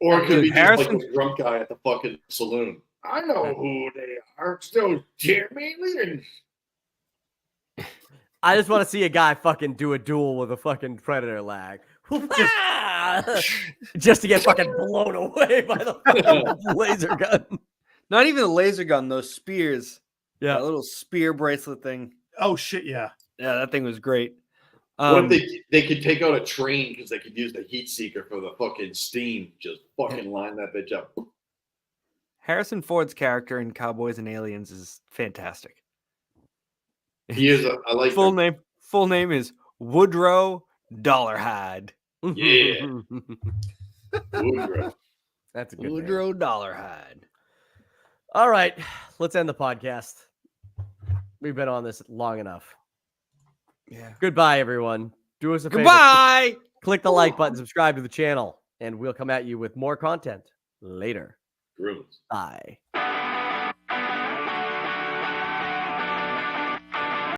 Or it could be just like a drunk guy at the fucking saloon. I know who they are. Still Jeremy Leaders. I just want to see a guy fucking do a duel with a fucking predator lag. Just to get fucking blown away by the fucking laser gun. Not even the laser gun, those spears. Yeah. That little spear bracelet thing. Oh shit, yeah. Yeah, that thing was great. What if they could take out a train because they could use the heat seeker for the fucking steam? Just fucking line that bitch up. Harrison Ford's character in Cowboys and Aliens is fantastic. He is. I like full name is Woodrow Dollarhide. Yeah. Woodrow. That's a good Woodrow name. Dollarhide. All right, let's end the podcast. We've been on this long enough. Yeah. Goodbye, everyone. Do us a favor. Goodbye. Click the like button, subscribe to the channel, and we'll come at you with more content later. Grooms. Bye.